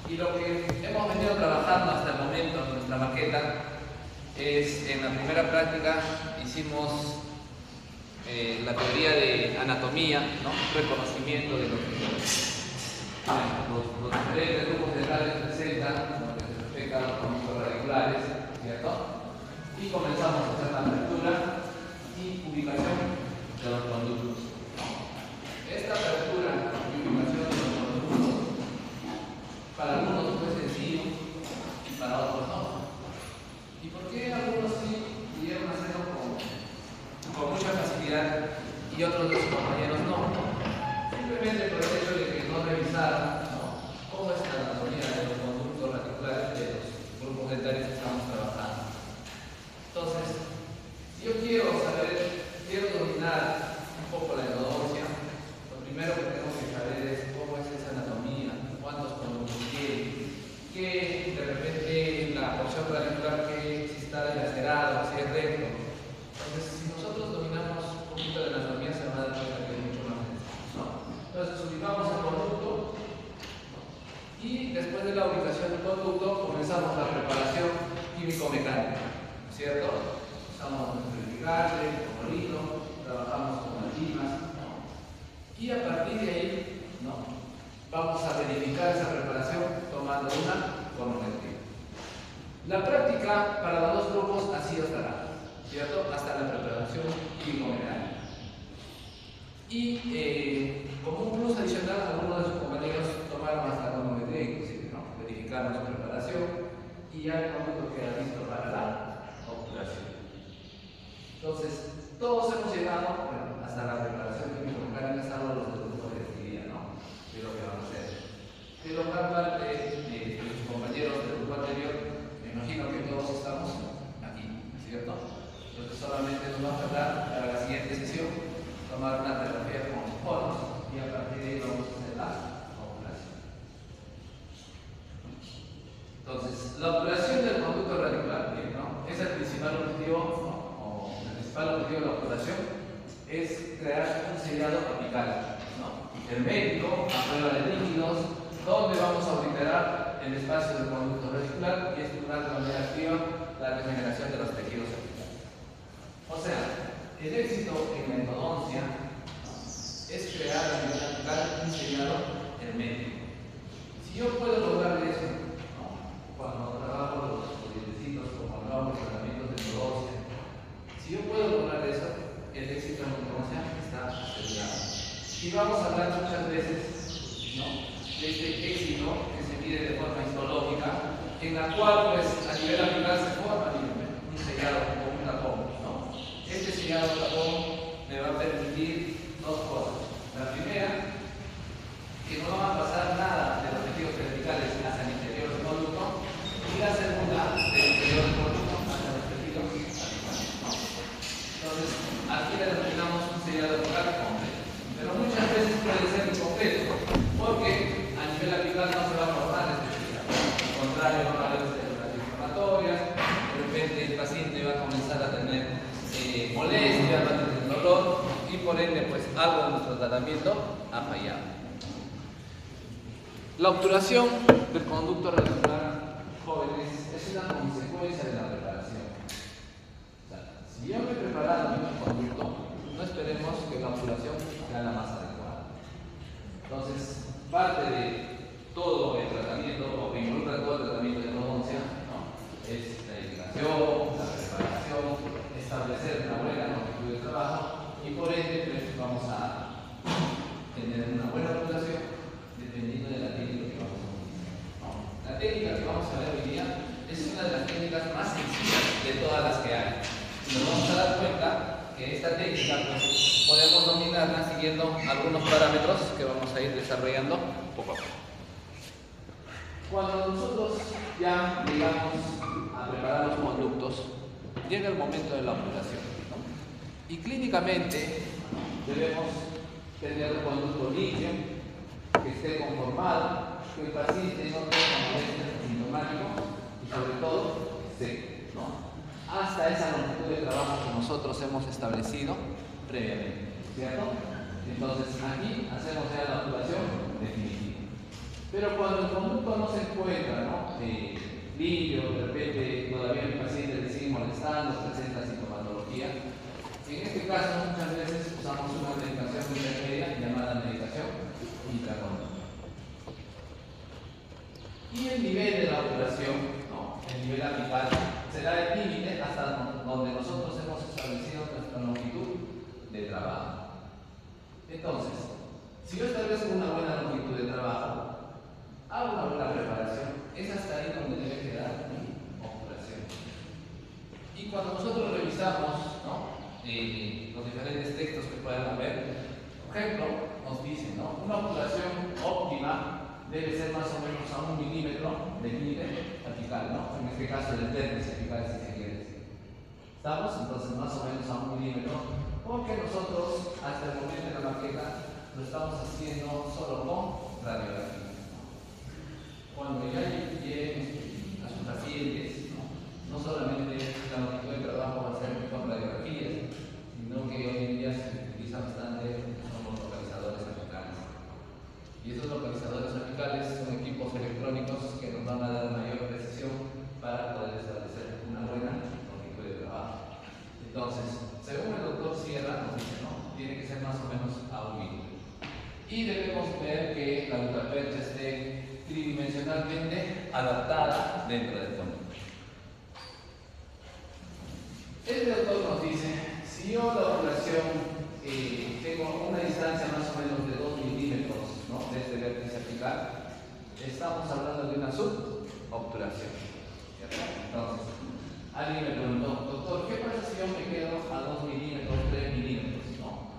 Y lo que hemos venido trabajando hasta el momento en nuestra maqueta es, en la primera práctica hicimos la teoría de anatomía, ¿no? Reconocimiento de los diferentes grupos dentales presentan, lo que se respecta a los conductos radiculares, ¿cierto? Y comenzamos a hacer la apertura y ubicación de los conductos. Esta apertura y ubicación de los conductos para algunos fue sencillo y para otros no. ¿Y por qué algunos sí pudieron hacerlo con mucha facilidad y otros de sus compañeros no? Simplemente por el hecho de que no revisaron, ¿no?, cómo es la anatomía de los conductos radiculares de los grupos dentales que estamos trabajando. Entonces, si yo quiero dominar un poco la endodoncia, lo primero que tengo que saber es cómo es esa anatomía, cuántos conductos tiene, que de repente la porción radicular que si está dilacerada, si es recto. Entonces, si nosotros dominamos un poquito de la anatomía, se va a dar cuenta que es mucho más sencillo, ¿no? Entonces, ubicamos el conducto y después de la ubicación del conducto comenzamos la preparación químico-mecánica, ¿cierto? Usamos nuestro lubricante, clorino, trabajamos con alquinas, ¿no? Y a partir de ahí, ¿no?, vamos a verificar esa preparación tomando una cronometría. La práctica para los dos grupos así estará, ¿cierto?, hasta la preparación químico-mecánica. Y como un plus adicional, algunos de sus compañeros tomaron hasta la cronometría, inclusive, ¿no?, verificaron su preparación y ya el conducto queda listo para la obturación. Entonces, todos hemos llegado, bueno, hasta la preparación químico-mecánica, salvo los del grupo de actividad, ¿no?, de lo que vamos a hacer. Pero gran parte de sus compañeros del grupo anterior, me imagino que todos estamos aquí, ¿cierto? Entonces solamente nos va a faltar para la siguiente sesión tomar una terapia con poros y a partir de ahí vamos a hacer la obturación. Entonces, la obturación del conducto radicular, ¿no?, es el principal objetivo, ¿no?, o el principal objetivo de la obturación es crear un sellado apical, ¿no?, hermético, a prueba de líquidos, donde vamos a obliterar el espacio del conducto radicular y estimular de manera activa la regeneración de los tejidos apicales. O sea, el éxito en la endodoncia es crear a nivel apical un sellado hermético. Si yo puedo lograr eso, ¿no?, cuando trabajo los dientecitos, como hablamos de tratamientos de endodoncia, si yo puedo lograr eso, el éxito en la endodoncia está asegurado. Y vamos a hablar muchas veces, ¿no?, de este éxito que se mide de forma histológica, en la cual, pues, a nivel apical se forma un sellado o un tapón, ¿no? Este sellado o tapón me va a permitir dos cosas. La primera, que no va a pasar nada de los tejidos cervicales hacia el interior del conducto, y la segunda, del interior del conducto hacia los tejidos apicales, ¿no? Entonces, aquí le denominamos un sellado apical completo. Pero muchas veces puede ser incompleto, porque a nivel apical no se va a formar este sellado. Al contrario, van a haber células inflamatorias, de repente el paciente va a comenzar a tener molestia, va a tener dolor y por ende, pues, algo de nuestro tratamiento ha fallado. La obturación del conducto radicular, jóvenes, es una consecuencia de la preparación. O sea, si yo me he preparado mi conducto, no esperemos que la obturación sea la más adecuada. Entonces, parte de todo el tratamiento, o que involucra todo el tratamiento de endodoncia, ¿no?, es la dedicación, la preparación, establecer una buena longitud de trabajo y por ende, pues, vamos a tener una buena obturación dependiendo de la técnica que vamos a utilizar, ¿no? La técnica que vamos a ver hoy día es una de las técnicas más sencillas de todas las que hay. Y nos vamos a dar cuenta que esta técnica, pues, podemos dominarla siguiendo algunos parámetros que vamos a ir desarrollando poco a poco. Cuando nosotros ya llegamos a preparar los conductos, llega el momento de la obturación, ¿no? Y clínicamente debemos tener un conducto limpio, que esté conformado, que el paciente no tenga molestias sintomáticas y sobre todo seco, ¿no?, hasta esa longitud de trabajo que nosotros hemos establecido previamente, ¿cierto? Entonces aquí hacemos ya la obturación definitiva. Pero cuando el conducto no se encuentra, ¿no? Limpio, de repente todavía el paciente le sigue molestando, presenta sintomatología. En este caso, muchas veces usamos una medicación intermedia llamada medicación intraconductal. Y el nivel de la obturación, ¿no? El nivel apical, será el límite hasta donde nosotros hemos establecido nuestra longitud de trabajo. Entonces, si yo establezco una buena longitud de trabajo, hago una buena preparación, es hasta ahí donde debe quedar mi obturación. Y cuando nosotros revisamos, ¿no? Los diferentes textos que puedan haber, por ejemplo, nos dicen, ¿no? Una obturación óptima debe ser más o menos a 1 milímetro de límite apical, ¿no? En este caso del vértice apical, si se quiere decir. ¿Estamos? Entonces, más o menos a 1 milímetro, porque nosotros, hasta el momento de la maqueta, lo estamos haciendo solo con radiografía. Cuando ya lleguen a sus pacientes, no solamente la longitud de trabajo va a ser con radiografías, sino que hoy en día se utiliza bastante son los localizadores apicales. Y esos localizadores apicales son equipos electrónicos que nos van a dar mayor precisión para poder establecer una buena longitud de trabajo. Entonces, según el doctor Sierra nos dice, ¿no? Tiene que ser más o menos a 1 milímetro. Y debemos ver que la gutapercha esté tridimensionalmente adaptada dentro del conducto. Este doctor nos dice, si yo la obturación tengo una distancia más o menos de 2 milímetros, ¿no? De este vértice apical, estamos hablando de una subobturación. Entonces, alguien me preguntó, doctor, ¿qué pasa si yo me quedo a 2 milímetros, 3 milímetros? ¿No?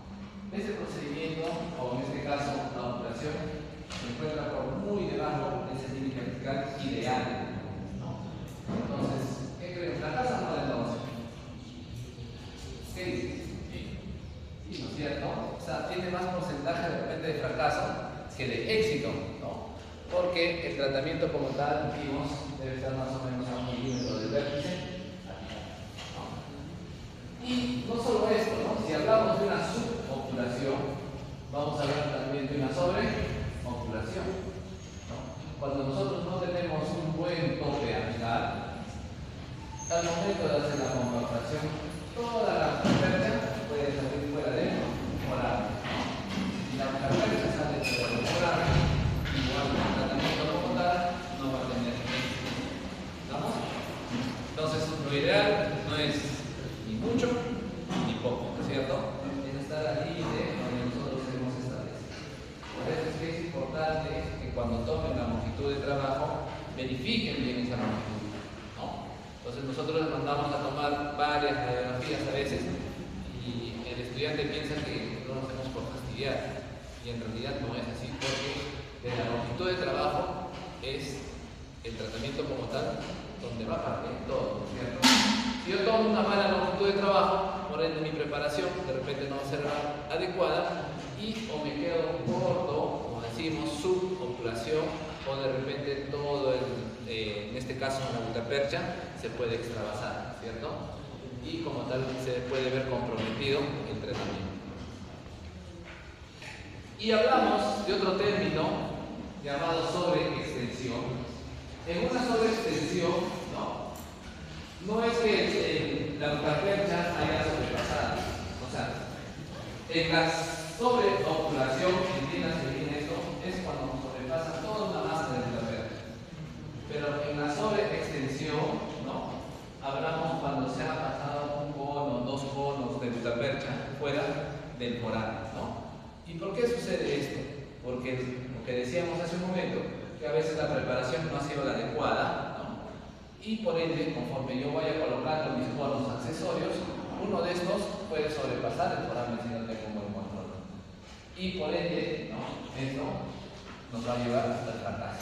Ese procedimiento, o en este caso la obturación, se encuentra por muy debajo de ese límite apical ideal, ¿no? Entonces, ¿qué creen? ¿Fracasa o no entonces? ¿Qué dices? Sí, ¿no es cierto? O sea, tiene más porcentaje de repente de fracaso que de éxito, ¿no? Porque el tratamiento como tal, vimos, debe estar más o menos a 1 milímetro del vértice apical, ¿no? Y no solo esto, ¿no? Si hablamos de una subobturación, vamos a hablar también de una sobreobturación, ¿no? Cuando nosotros no tenemos un buen tope apical, al momento de hacer la compactación, toda la gutapercha puede salir fuera del foramen, ¿no? Si la gutapercha sale fuera del foramen, igual el tratamiento como tal no va a tener éxito. ¿Estamos? Entonces, lo ideal no es ni mucho ni poco, ¿no es cierto? Es estar al límite donde nosotros hemos establecido. Por eso es que es importante que cuando tomen la longitud de trabajo, verifiquen bien esa longitud. Entonces nosotros les mandamos a tomar varias radiografías a veces y el estudiante piensa que no lo hacemos por fastidiar y en realidad no es así, porque de la longitud de trabajo es el tratamiento como tal donde va a partir todo, ¿cierto? Si yo tomo una mala longitud de trabajo, por ende mi preparación de repente no va a ser adecuada y o me quedo corto, como decimos, subobturación, o de repente todo en este caso en la gutapercha se puede extravasar, ¿cierto? Y como tal se puede ver comprometido el tratamiento. Y hablamos de otro término llamado sobreextensión. En una sobreextensión, no es que la gutapercha haya sobrepasado, o sea, en la sobreobturación, entiéndase bien esto, es cuando sobrepasa toda una masa de gutapercha. Pero en la sobreextensión, hablamos cuando se ha pasado 1 cono, 2 conos de gutapercha fuera del foramen, ¿no? ¿Y por qué sucede esto? Porque lo que decíamos hace un momento, que a veces la preparación no ha sido la adecuada, ¿no? Y por ende, conforme yo vaya colocando mis conos accesorios, uno de estos puede sobrepasar el foramen si no tengo un buen control. Y por ende, esto nos va a llevar hasta el fracaso.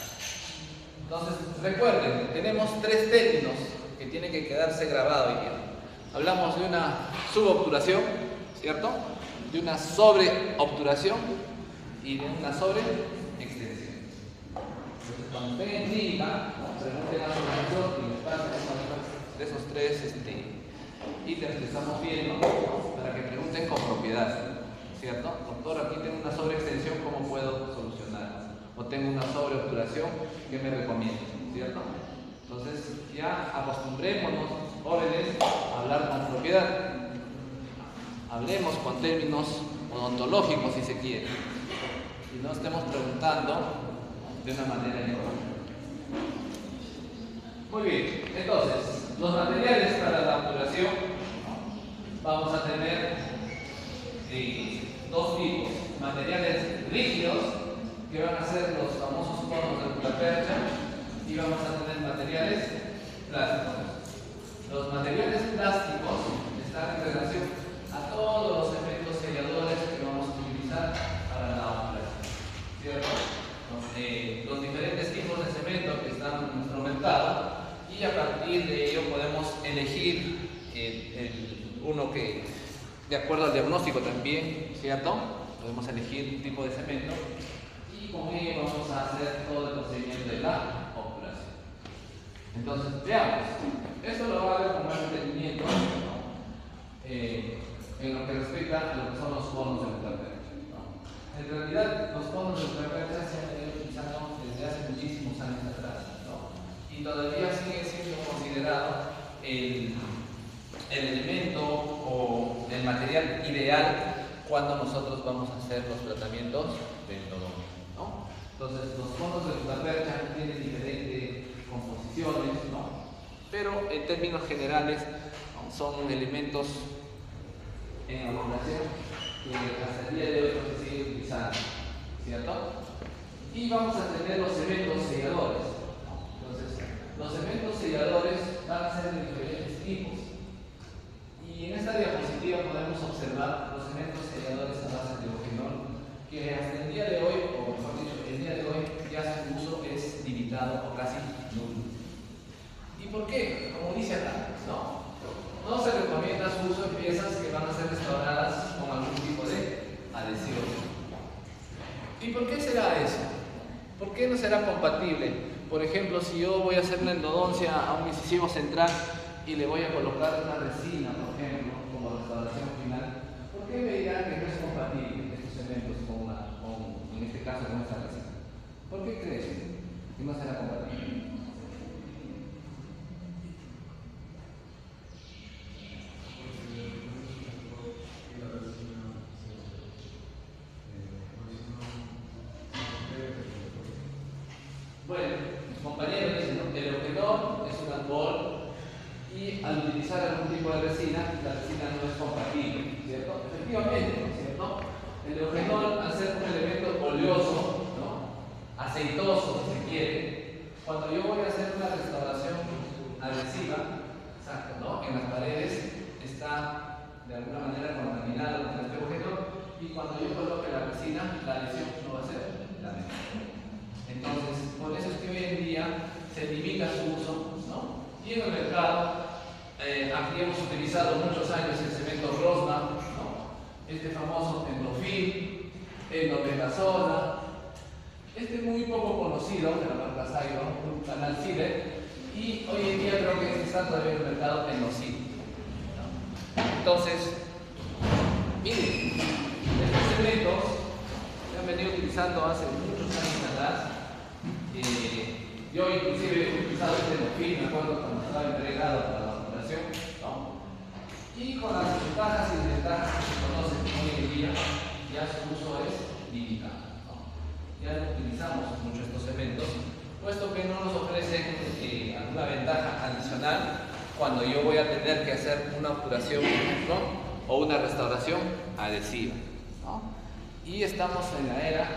Entonces, recuerden, tenemos 3 términos que tienen que quedarse grabados hoy día. Hablamos de una subobturación, ¿cierto? De una sobreobturación y de una sobreextensión. Entonces, cuando estén en clínica, pregunten a su profesor y les pasen de esos 3 ítems que estamos viendo, para que pregunten con propiedad, ¿cierto? Doctor, aquí tengo una sobreextensión, ¿cómo puedo solucionar? o tengo una sobreobturación, ¿qué me recomiendas? ¿Cierto? Entonces ya acostumbrémonos, jóvenes, a hablar con propiedad. Hablemos con términos odontológicos si se quiere, y no estemos preguntando de una manera incorrecta. Muy bien, entonces, los materiales para la obturación, vamos a tener dos tipos: materiales rígidos, que van a ser los famosos conos de Butapercha, y vamos a tener materiales plásticos. Los materiales plásticos están en relación a todos los efectos selladores que vamos a utilizar para la obturación, ¿cierto? Los diferentes tipos de cemento que están en nuestro mercado, y a partir de ello podemos elegir uno que, de acuerdo al diagnóstico también, ¿cierto? Podemos elegir un tipo de cemento y con ello vamos a hacer todo el procedimiento de la obturación. Entonces, veamos. Esto lo va a ver con más entendimiento, ¿no? En lo que respecta a lo que son los conos de Butapercha, ¿no? En realidad, los conos de Butapercha se han venido utilizando desde hace muchísimos años atrás, ¿no? Y todavía sigue siendo considerado el elemento o el material ideal cuando nosotros vamos a hacer los tratamientos de endodontia, ¿no? Entonces, los conos de Butapercha tienen diferentes composiciones, ¿no? Pero en términos generales, ¿no?, son elementos en obturación que hasta el día de hoy no se sigue utilizando, ¿cierto? Y vamos a tener los cementos selladores, ¿no? Entonces, los cementos selladores van a ser de diferentes tipos. Y en esta diapositiva podemos observar los cementos selladores a base de eugenol, que hasta el día de hoy, o mejor dicho, el día de hoy ya su uso es limitado o casi nulo. ¿Y por qué? Como dice acá, ¿no? No se recomienda su uso en piezas que van a ser restauradas con algún tipo de adhesión. ¿Y por qué será eso? ¿Por qué no será compatible? Por ejemplo, si yo voy a hacer una endodoncia a un incisivo central y le voy a colocar una resina, por ejemplo, como restauración final, ¿por qué me dirán que no es compatible estos cementos en este caso, con esta resina? ¿Por qué crees que no será compatible? Bueno, mis compañeros dicen, ¿no?, el eugenol es un alcohol y al utilizar algún tipo de resina, la resina no es compatible, ¿cierto? Efectivamente, ¿no es cierto? El eugenol, al ser un elemento oleoso, ¿no?, aceitoso, si se quiere, cuando yo voy a hacer una restauración adhesiva, exacto, ¿no?, en las paredes está de alguna manera contaminado con este eugenol, y cuando yo coloque la resina, la adhesión no va a ser la misma. Entonces, por eso es que hoy en día se limita su uso, ¿no? Y en el mercado, aquí hemos utilizado muchos años el cemento Rosma, ¿no?, este famoso Endofil, Endometazona, este muy poco conocido de la marca Zairo, un canal Cider, y hoy en día creo que está todavía en el mercado Endocil, ¿no? Entonces, miren, estos cementos se han venido utilizando hace muchos años atrás. Yo inclusive he utilizado este Endofil, me acuerdo cuando estaba entregado para la operación, ¿no? Y con las ventajas y desventajas que se conocen hoy en día, ya su uso es limitado, ¿no? Ya no utilizamos mucho estos cementos, puesto que no nos ofrecen alguna ventaja adicional cuando yo voy a tener que hacer una obturación, ¿no?, o una restauración adhesiva, ¿no? Y estamos en la era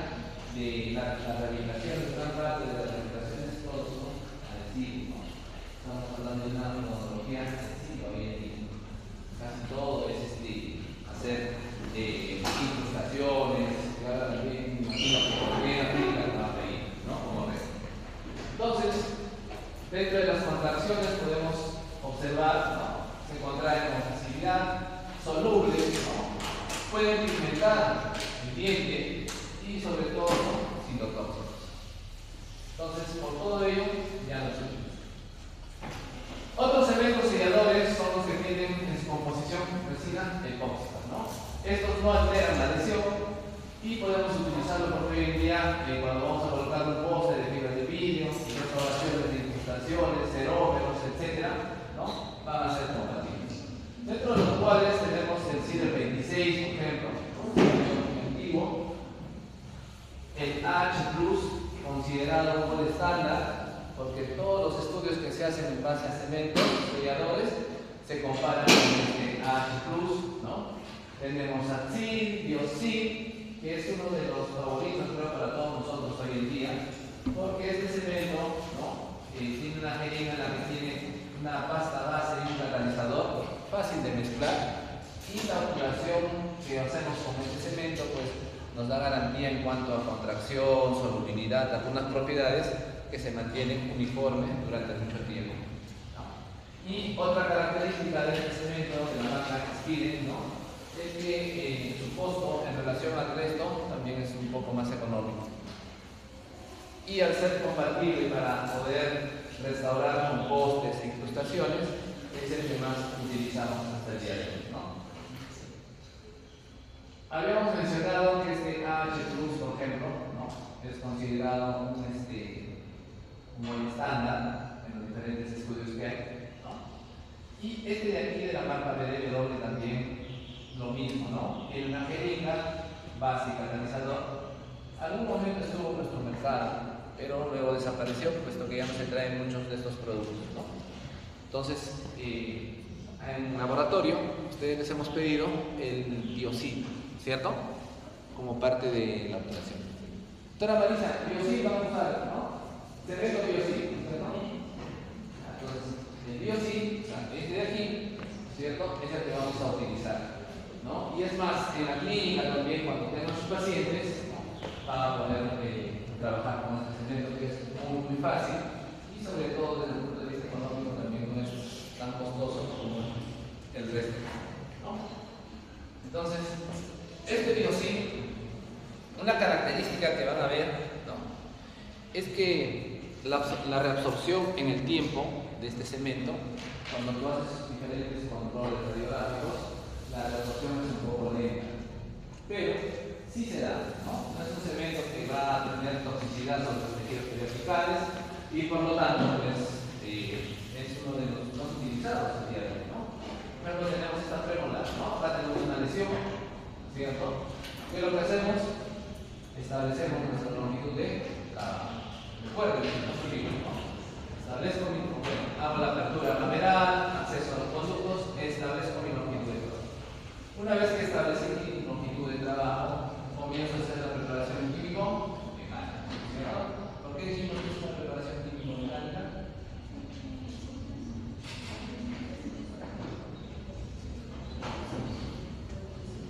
de la rehabilitación, gran parte de las rehabilitaciones todos son adhesivos, ¿no? Estamos hablando de una metodología adhesiva hoy en día. Casi todo es hacer incrustaciones, que ahora también imagino que también aplican la API, ¿no?, como ves. Entonces, dentro de las contracciones podemos observar, ¿no?, se contraen con facilidad, solubles, ¿no?, pueden pigmentar el diente y sobre todo citotóxicos. Entonces, por todo ello, ya no se utiliza. Otros eventos selladores son los que tienen en su composición resina epóxica, ¿no? Estos no alteran la adhesión y podemos utilizarlo porque hoy en día, cuando vamos a colocar considerado un buen estándar, porque todos los estudios que se hacen en base a cementos selladores se comparan con este H+, ¿no? Tenemos Atzil, Biocil, que es uno de los favoritos, creo, para todos nosotros hoy en día, porque este cemento, ¿no? Tiene una jeringa en la que tiene una pasta base y un catalizador fácil de mezclar, y la obturación que hacemos con este cemento pues nos da garantía en cuanto a contracción, solubilidad, algunas propiedades que se mantienen uniformes durante mucho tiempo, ¿no? Y otra característica de este cemento de la marca Spiden, ¿no? Es que su costo en relación al resto también es un poco más económico. Y al ser compatible para poder restaurar con postes e incrustaciones, es el que más utilizamos hasta el día de hoy, ¿no? Habíamos mencionado que este H+, por ejemplo, ¿no? Es considerado un buen estándar en los diferentes estudios que hay, ¿no? Y este de aquí de la marca BDW también lo mismo, ¿no? En una jeringa básica catalizador, algún momento estuvo en nuestro mercado, pero luego desapareció, puesto que ya no se traen muchos de estos productos, ¿no? Entonces, en laboratorio, ustedes les hemos pedido el Biocil, ¿cierto? Como parte de la operación. Doctora Marisa, Biocil vamos a usar, ¿no? Cemento Biocil, ¿cierto? Entonces, el Biocil, o sea, este de aquí, ¿cierto? Es el que vamos a utilizar, ¿no? Y es más, en la clínica también, cuando tengan sus pacientes, ¿no? Van a poder trabajar con este cemento, que es muy fácil, y sobre todo desde el punto de vista económico también no es tan costoso como el resto, ¿no? Entonces, este Biocil, una característica que van a ver, ¿no? Es que la reabsorción en el tiempo de este cemento, cuando tú haces diferentes controles radiográficos, la reabsorción es un poco lenta, pero sí se da, ¿no? No es un cemento que va a tener toxicidad sobre los tejidos periapicales y por lo tanto pues, es uno de los más utilizados el día de hoy, ¿no? Por ejemplo, tenemos esta prémola, ¿no? Acá tenemos una lesión, ¿cierto? ¿Qué es lo que hacemos? Establecemos nuestra longitud de cuerda, ¿no? Establezco hago la apertura lameral, acceso a los conductos, establezco mi longitud de trabajo. Una vez que establecí mi longitud de trabajo, comienzo a hacer la preparación químico-mecánica, ¿cierto? ¿Por qué decimos que es una preparación químico-mecánica?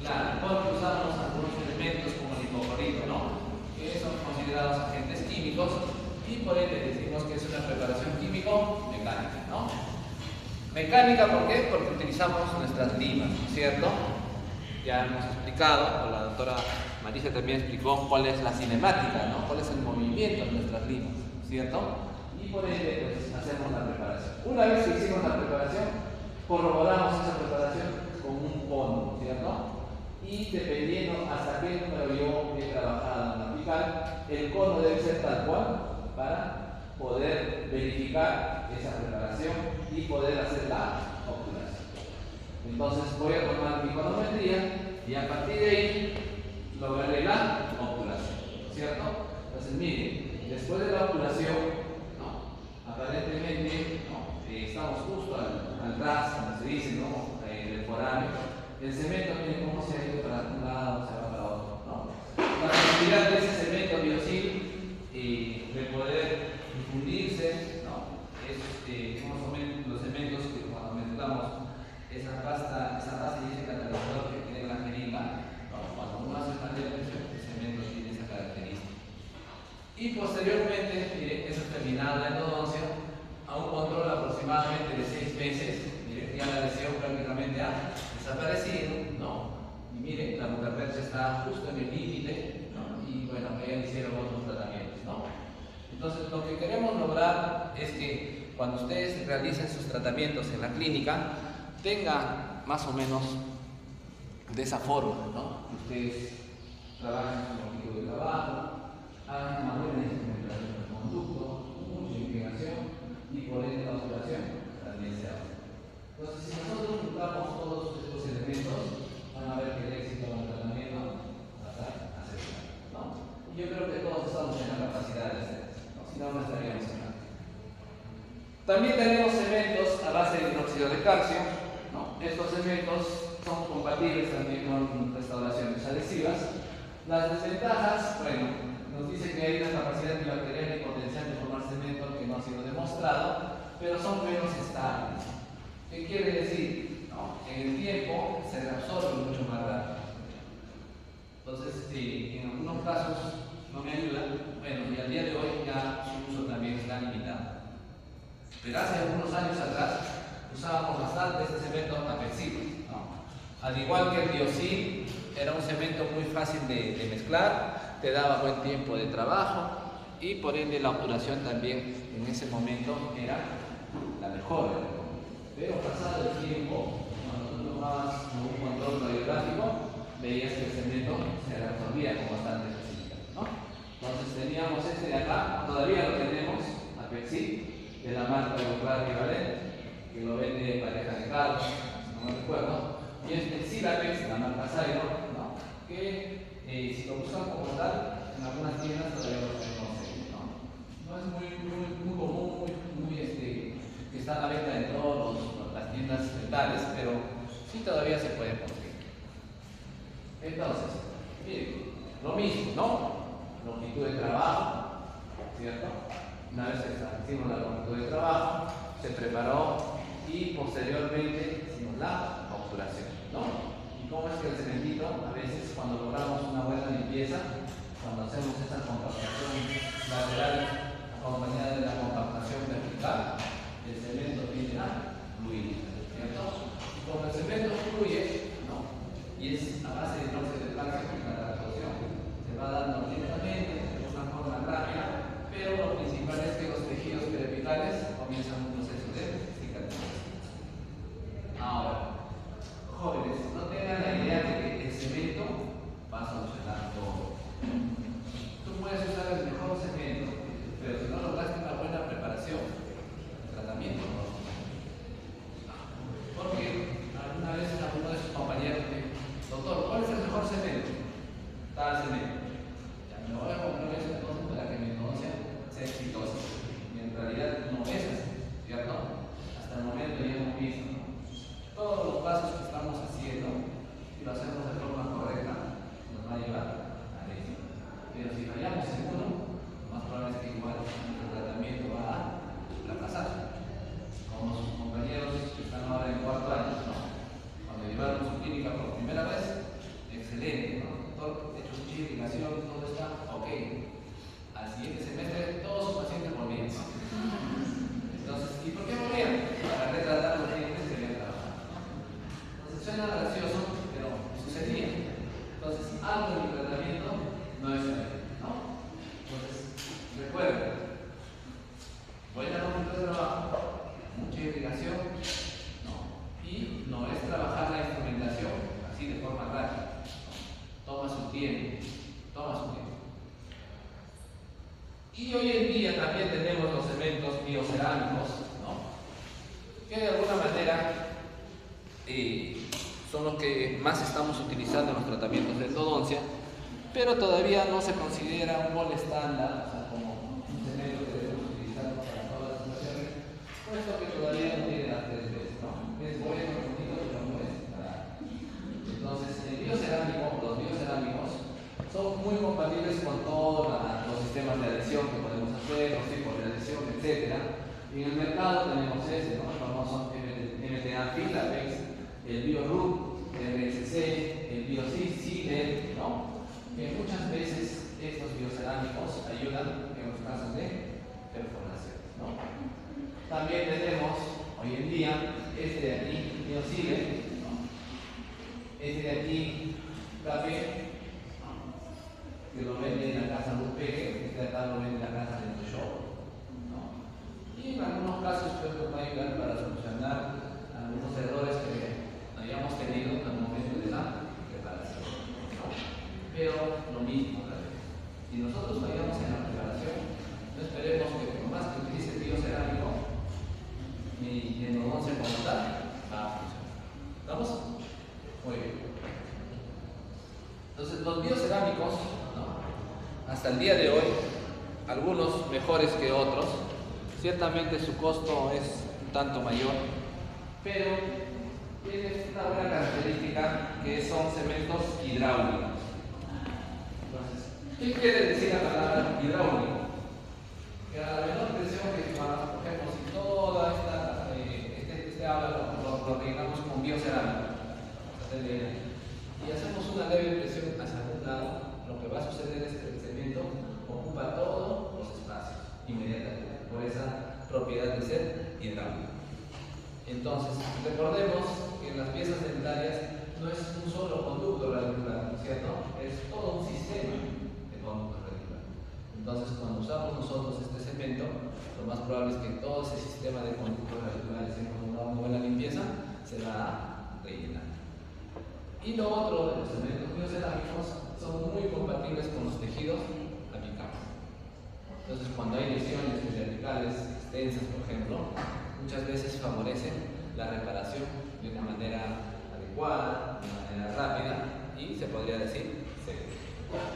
Claro, porque usamos algunos elementos como el hipoclorito, ¿no? Que son considerados agentes químicos y por ende decimos que es una preparación químico-mecánica, ¿no? Mecánica, ¿por qué? Porque utilizamos nuestras limas, ¿cierto? Ya hemos explicado, o la doctora Marisa también explicó cuál es la cinemática, ¿no? Cuál es el movimiento de nuestras limas, ¿cierto? Y por ende, pues, hacemos la preparación. Una vez que hicimos la preparación, corroboramos esa preparación con un cono, ¿cierto? Y dependiendo hasta qué número yo he trabajado en la apical, el cono debe ser tal cual para poder verificar esa preparación y poder hacer la obturación. Entonces voy a tomar mi conometría y a partir de ahí lograré la obturación, ¿cierto? Entonces miren, después de la obturación, ¿no? Aparentemente, ¿no? Estamos justo al ras, como se dice, ¿no? Del foráneo. El cemento, miren cómo se ha ido para un lado, se va para otro, ¿no? La posibilidad de ese cemento Biocil de poder difundirse, ¿no? Es más o menos los cementos que cuando mezclamos esa pasta y ese catalizador que tiene la jeringa, ¿no? Cuando uno hace una reacción, el cemento tiene esa característica. Y posteriormente, miren, eso terminado la endodoncia, a un control aproximadamente de 6 meses, miren, ya la lesión prácticamente ha desaparecido, ¿no? Y miren, la mucopercha está justo en el límite, ¿no? Y bueno, ya hicieron otros tratamientos, ¿no? Entonces, lo que queremos lograr es que cuando ustedes realicen sus tratamientos en la clínica, tengan más o menos de esa forma, ¿no? Ustedes trabajen su longitud de trabajo, hagan una buena instrumentación del conducto, mucha inclinación y por ende la obturación también se hace. Entonces, si nosotros juntamos todos estos elementos, van a ver que el éxito del tratamiento va a estar asegurado, ¿no? Y yo creo que todos estamos en la capacidad de hacer eso. También tenemos cementos a base de hidróxido de calcio, ¿no? Estos cementos son compatibles también con restauraciones adhesivas. Las desventajas, bueno, nos dice que hay una capacidad antibacteriana y potencial de formar cemento que no ha sido demostrado, pero son menos estables. ¿Qué quiere decir? ¿No? En el tiempo se reabsorbe mucho más rápido. Entonces, en algunos casos no me ayuda, bueno, y al día de hoy ya su uso también está limitado. Pero hace algunos años atrás usábamos bastante este cemento apexil, ¿no? Al igual que el Biosil, era un cemento muy fácil de mezclar, te daba buen tiempo de trabajo y por ende la obturación también en ese momento era la mejor. Pero pasado el tiempo, cuando tú tomabas un control radiográfico, veías que el cemento se reabsorbía con bastante facilidad, ¿no? Entonces teníamos este de acá, todavía lo tenemos, apexil, de la marca Euclid Rivalent, que lo vende Pareja de Carlos, no me recuerdo, y es el Silapex, de la marca Zairo, ¿no? Que si lo buscan como tal, en algunas tiendas todavía lo podemos conseguir, ¿no? No es muy común, que está a la venta en todas las tiendas dentales, pero sí todavía se puede conseguir. Entonces, miren, lo mismo, ¿no? Longitud de trabajo, ¿cierto? Una vez que establecimos la longitud de trabajo, se preparó y posteriormente hicimos la obturación, ¿no? Y cómo es que el cementito, a veces cuando logramos una buena limpieza, cuando hacemos esta compactación lateral acompañada de la compactación vertical, el cemento tiende a fluir, ¿cierto? Y como el cemento fluye, ¿no? Y es a base de hidróxido de calcio con la absorción, se va dando lentamente, de una forma rápida, pero lo principal es que los tejidos perepitales comienzan un proceso de cicatrización. Ahora, jóvenes, no tengan la idea de que el cemento va a solucionar todo. Tú puedes usar el mejor cemento, pero si no lograste una buena preparación, el tratamiento no. Porque alguna vez alguno de sus compañeros me dijo, doctor, ¿cuál es el mejor cemento? Tal cemento. Ya me voy a comprar eso entonces para que mi negocio sea exitoso. Y en realidad no es así, ¿cierto? Hasta el momento ya hemos visto, ¿no? Todos los pasos que estamos haciendo, si lo hacemos de forma correcta, nos va a llevar a eso. Pero si fallamos en uno, lo más probable es que igual el tratamiento va a fracasar. Como sus compañeros que están ahora en cuarto año, ¿no? Cuando llevaron su clínica por primera vez, excelente, ¿no? Doctor, he hecho mucha irrigación, todo está ok. Al siguiente semestre, todos sus pacientes volvían. Entonces, ¿y por qué volvían? Para retratar los dientes que habían trabajado. Entonces, suena gracioso, pero sucedía. Entonces, algo en mi tratamiento no es bien, ¿no? Entonces, recuerden, buena longitud de trabajo, mucha irrigación, ¿no? Y no es trabajar la instrumentación así de forma rápida. Toma su tiempo, toma su tiempo. Y hoy en día también tenemos los cementos biocerámicos, ¿no? Que de alguna manera son los que más estamos utilizando en los tratamientos de endodoncia, pero todavía no se considera un bol estándar, o sea, como un cemento que debemos utilizar para todas las situaciones, puesto que todavía no tiene las 3 veces, ¿no? Es bueno, bonito, pero no es nada. Entonces, los biocerámicos son muy compatibles con todos los sistemas de adhesión que podemos hacer, los tipos de adhesión, etc. Y en el mercado tenemos ese, ¿no? El famoso MTA Filapex, el BioRoot, el RSC, el BioSil, ¿no? Que muchas veces estos biocerámicos ayudan en los casos de perforación, ¿no? También tenemos hoy en día este de aquí, BioSil, ¿no? Este de aquí, café, que lo vende en la casa Lupeque, este de acá lo vende en la casa de Shop, ¿no? Y en algunos casos pues nos va a ayudar para solucionar algunos errores que hayamos tenido en el momento de la preparación, ¿no? Pero lo mismo, ¿verdad? Si nosotros fallamos en la preparación, no esperemos que por más que utilice el biocerámico, mi endodoncia como tal va a funcionar. ¿Estamos? Muy bien. Entonces, los biocerámicos, ¿no? Hasta el día de hoy, algunos mejores que otros, Ciertamente su costo es un tanto mayor, pero tiene una buena característica que son cementos hidráulicos. Entonces, ¿qué quiere decir la palabra hidráulico? Que a la menor presión que por ejemplo, si toda este agua lo rellenamos con biocerámica y hacemos una leve presión hacia un lado, lo que va a suceder es que el cemento ocupa todos los espacios inmediatamente por esa propiedad de ser hidráulico. Entonces, recordemos que en las piezas dentarias no es un solo conducto radicular, ¿cierto? Es todo un sistema de conducto radicular. Entonces, cuando usamos nosotros este cemento, lo más probable es que todo ese sistema de conductos radiculares, con una buena limpieza, se va a rellenar. Y lo otro de los cementos biocerámicos son muy compatibles con los tejidos apicales. Entonces, cuando hay lesiones verticales extensas, por ejemplo, muchas veces favorecen la reparación de una manera adecuada, de una manera rápida y se podría decir segura.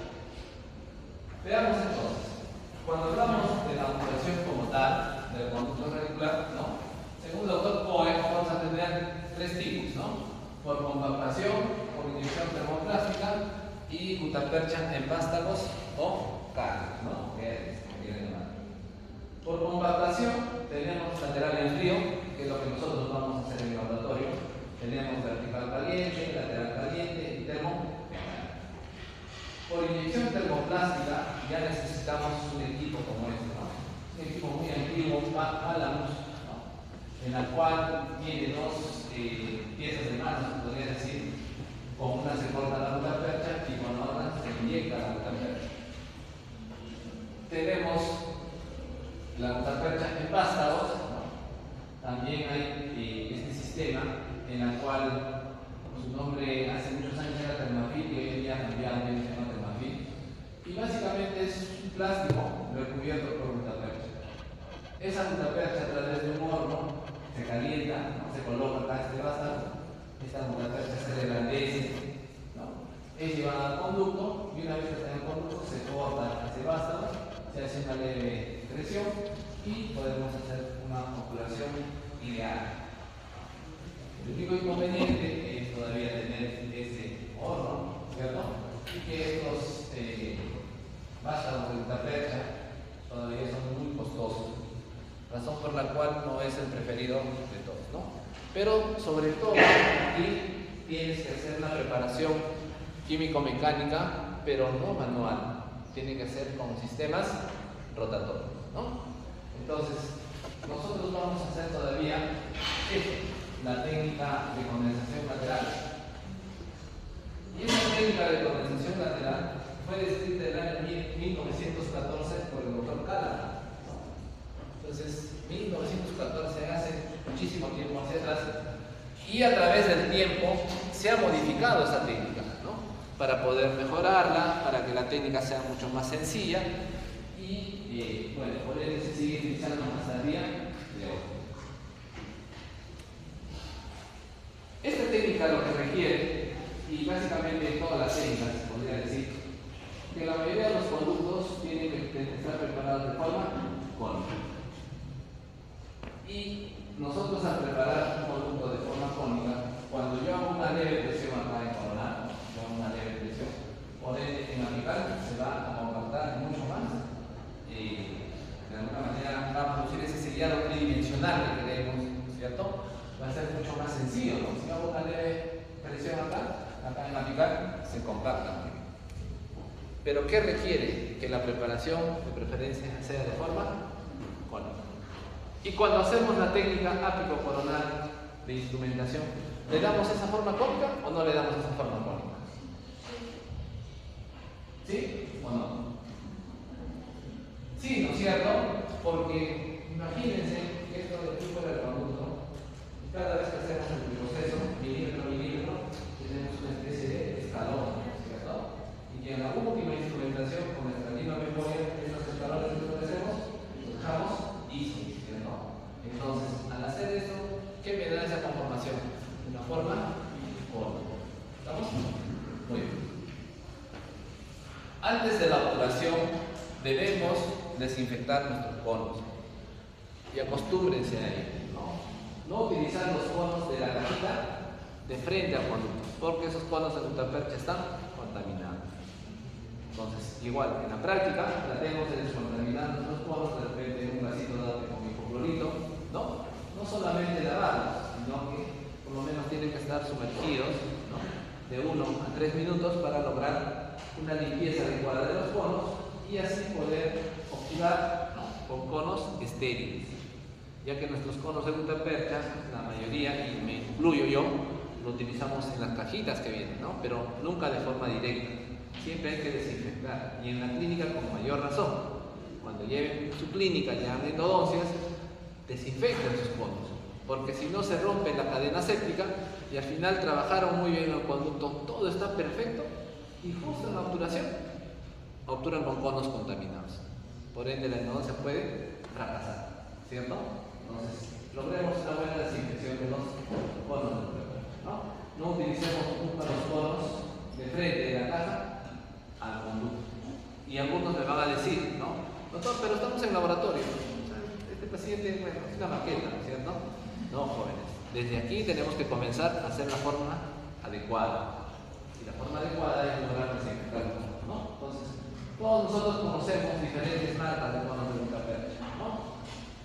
Veamos entonces, cuando hablamos de la obturación como tal, del conducto radicular, ¿no? Según el doctor Poe, vamos a tener tres tipos, ¿no? Por compactación, por inyección termoplástica y gutapercha en vástagos o cargas, ¿no? Por compactación tenemos lateral en frío, que es lo que nosotros vamos a hacer en el laboratorio. Tenemos vertical caliente, lateral caliente y termo. Por inyección termoplástica ya necesitamos un equipo como este, ¿no? Un equipo muy antiguo, Alamus, ¿no? En la cual tiene dos piezas de mano, se podría decir. Con una se corta la gutapercha y con la otra se inyecta la gutapercha. Tenemos la gutapercha en vástagos, ¿no? También hay este sistema en el cual su nombre hace muchos años era Termafil y hoy en día ha cambiado, se llama Termafil. Y básicamente es un plástico recubierto por gutapercha. Esa gutapercha a través de un horno se calienta, ¿no? Se coloca acá este vástago, esta gutapercha se regrandece, ¿no? Es llevada al conducto y una vez que está en el conducto se corta ese vástago, se hace una leve presión y podemos hacer una obturación ideal. El único inconveniente es todavía tener ese horno, ¿cierto? Y que estos vástagos de gutapercha todavía son muy costosos, razón por la cual no es el preferido de todos, ¿no? Pero sobre todo aquí tienes que hacer una preparación químico-mecánica, pero no manual, tiene que ser con sistemas rotatorios, ¿no? Entonces, nosotros vamos a hacer todavía la técnica de condensación lateral. Y esa técnica de condensación lateral fue descrita en el año 1914 por el doctor Cala. Entonces, 1914 hace muchísimo tiempo hacia atrás, y a través del tiempo se ha modificado esa técnica, ¿no? Para poder mejorarla, para que la técnica sea mucho más sencilla y bueno, por ello se sigue utilizando hasta el día de hoy. Esta técnica lo que requiere, y básicamente todas las técnicas se podría decir, que la mayoría de los conductos tienen que estar preparados de forma cónica. Y nosotros al preparar un conducto de forma cónica, cuando yo hago una leve presión acá en coronal, yo hago una leve presión, por ende en apical se va a compactar mucho más. De alguna manera va a producir ese sellado tridimensional que queremos, ¿cierto? Va a ser mucho más sencillo, ¿no? Si hago una leve presión acá en apical, se compacta. Pero ¿qué requiere? Que la preparación de preferencia sea de forma cónica. Y cuando hacemos la técnica ápico-coronal de instrumentación, ¿le damos esa forma cónica o no le damos esa forma cónica? ¿Sí o no? Sí, ¿no es cierto? Porque imagínense que esto de aquí fuera del conducto, cada vez que hacemos el proceso, milímetro a milímetro, tenemos una especie de escalón, ¿cierto? Y que en la última instrumentación, con nuestra misma memoria, esos escalones que hacemos, los dejamos lisos, ¿cierto? Entonces, al hacer esto, ¿qué me da esa conformación? Una forma cónica. ¿Estamos? Muy bien. Antes de la obturación, debemos desinfectar nuestros conos. y acostúmbrense a ello, no utilizar los conos de la cajita de frente al conducto, porque esos conos de gutapercha están contaminados. Entonces, igual, en la práctica tratemos de descontaminar nuestros conos, de repente en un vasito dado con hipoclorito, no solamente lavarlos, sino que por lo menos tienen que estar sumergidos, de 1 a 3 minutos para lograr una limpieza adecuada de los conos y así poder optar con conos estériles, ya que nuestros conos de gutapercha, la mayoría, y me incluyo yo, lo utilizamos en las cajitas que vienen, pero nunca de forma directa. Siempre hay que desinfectar, y en la clínica con mayor razón. Cuando lleven su clínica ya en endodoncias, desinfecten sus conos, porque si no se rompe la cadena séptica y al final trabajaron muy bien el conducto, todo está perfecto y justo en la obturación obturan con conos contaminados. Por ende la endodoncia puede fracasar, ¿cierto? Entonces, logremos una buena desinfección de los conos del cuerpo, no utilicemos nunca los conos de frente de la caja al conducto. Y algunos me van a decir, doctor, pero estamos en laboratorio. Este paciente, bueno, es una maqueta, ¿cierto? No, jóvenes. Desde aquí tenemos que comenzar a hacer la forma adecuada. Y la forma adecuada es lograr desinfectar el cono, Entonces, todos nosotros conocemos diferentes marcas de conos de gutapercha,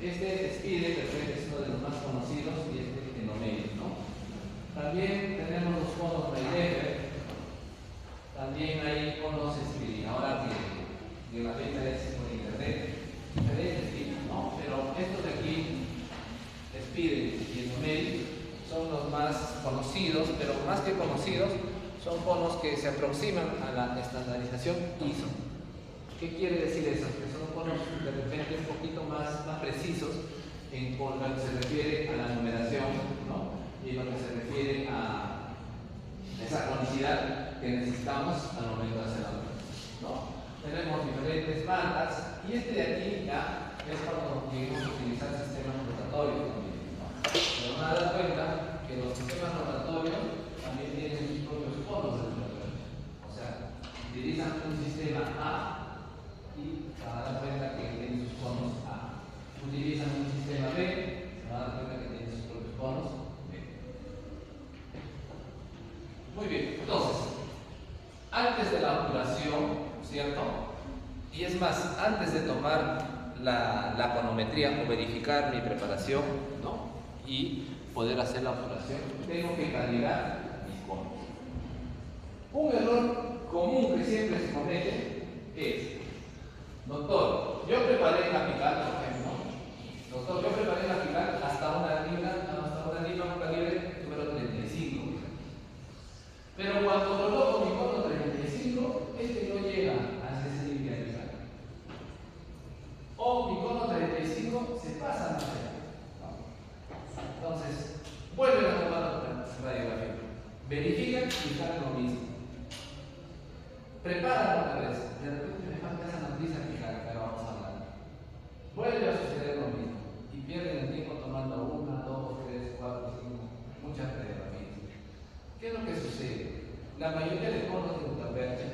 Este Spire, que es uno de los más conocidos, y este Enomeris, También tenemos los conos Maydefer. También hay conos Spire. Ahora que la venta es por internet, diferentes tipos, Pero estos de aquí, Spire y Enomeris, son los más conocidos, pero más que conocidos, son conos que se aproximan a la estandarización ISO. ¿Qué quiere decir eso? Que son conos de repente un poquito más precisos en lo que se refiere a la numeración, y en lo que se refiere a esa cronicidad que necesitamos al momento de hacer la numeración, Tenemos diferentes marcas y este de aquí ya es cuando lleguemos a utilizar sistemas rotatorios también, Pero van a dar cuenta que los sistemas rotatorios también tienen sus propios conos de numeración. O sea, utilizan un sistema A y se van a dar cuenta que tienen sus conos A. Utilizan un sistema B, se van a dar cuenta que tienen sus propios conos B. Muy bien, entonces, antes de la obturación, ¿cierto? Y es más, antes de tomar la conometría o verificar mi preparación, y poder hacer la obturación, tengo que calibrar mis conos. Un error común que siempre se comete es: doctor, yo preparé la apical, por ejemplo. Doctor, yo preparé la apical hasta una lima con calibre número 35. Pero cuando coloco mi cono 35, este no llega a ese límite apical. O mi cono 35 se pasa más allá. Entonces, vuelven a tomar la radiografía. Verifican y salen lo mismo. Preparan otra vez. De repente me falta esa matriz apical que ahora vamos a hablar. Vuelve a suceder lo mismo. Y pierden el tiempo tomando 1, 2, 3, 4, 5, muchas radiografías. ¿Qué es lo que sucede? La mayoría de conos de gutapercha,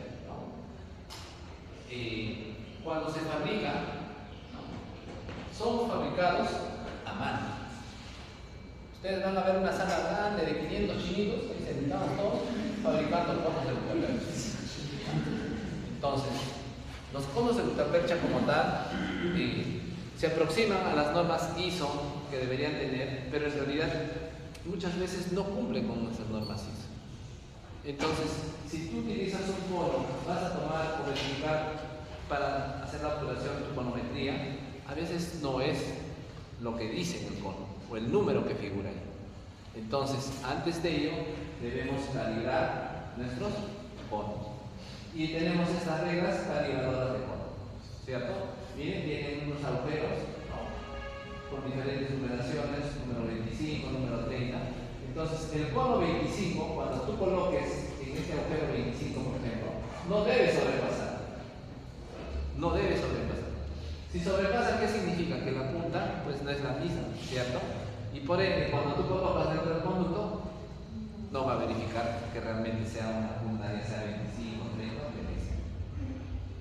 cuando se fabrican, son fabricados a mano. Ustedes van a ver una sala grande de 500 chinitos y sentados todos fabricando conos de gutapercha. Entonces, los conos de gutapercha como tal se aproximan a las normas ISO que deberían tener, pero en realidad muchas veces no cumplen con nuestras normas ISO. Entonces, si tú utilizas un cono, vas a tomar o verificar para hacer la obturación de tu conometría, a veces no es lo que dice en el cono o el número que figura ahí. Entonces, antes de ello, debemos calibrar nuestros conos. Y tenemos estas reglas calibradoras de cono, ¿cierto? Miren, tienen unos agujeros, con diferentes numeraciones, número 25, número 30. Entonces, el cono 25, cuando tú coloques en este agujero 25, por ejemplo, no debe sobrepasar. No debe sobrepasar. Si sobrepasa, ¿qué significa? Que la punta pues no es la misma, ¿cierto? Y por ende, cuando tú colocas dentro del conducto, no va a verificar que realmente sea una punta, ya sea 25, 30 o 25.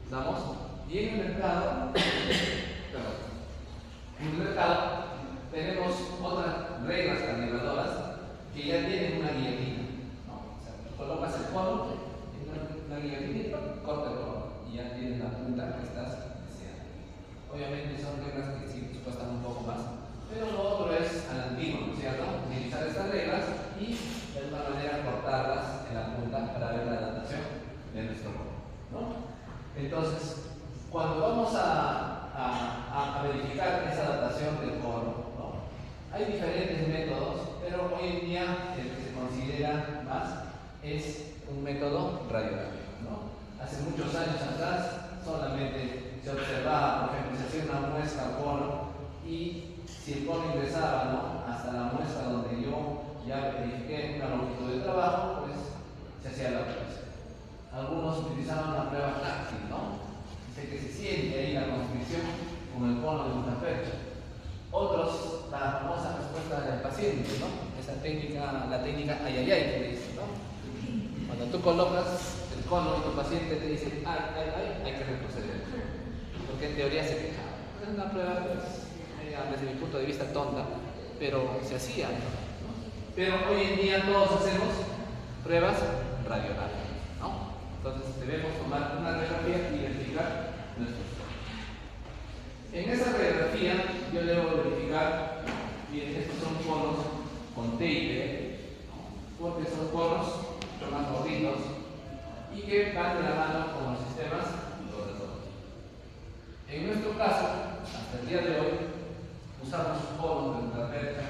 ¿Estamos? Y en el mercado, en el mercado Entonces, cuando vamos a verificar esa adaptación del cono, ¿no? Hay diferentes métodos, pero hoy en día el que se considera más es un método radiográfico, ¿no? Hace muchos años atrás solamente se observaba, por ejemplo, se hacía una muestra al cono y si el cono ingresaba, ¿no?, hasta la muestra donde yo ya verifiqué una longitud de trabajo, pues se hacía la operación. Algunos utilizaban una prueba táctil, ¿no? Dice que se siente ahí la constricción con el cono de Guttapercha. Otros, la famosa respuesta del paciente, ¿no? Esa técnica, la técnica ayayay que le dicen, ¿no? Cuando tú colocas el cono y tu paciente te dice ay, hay que retroceder. Porque en teoría se queja. Es una prueba, pues, desde mi punto de vista tonta, pero se hacía, ¿no? Pero hoy en día todos hacemos pruebas radiográficas, ¿no? Entonces debemos tomar una radiografía y verificar nuestros conos. En esa radiografía yo debo verificar, miren, estos son conos con taper, ¿no? Porque son conos mucho más gorditos y que van de la mano con los sistemas rotatorios. En nuestro caso, hasta el día de hoy, usamos conos de Guttapercha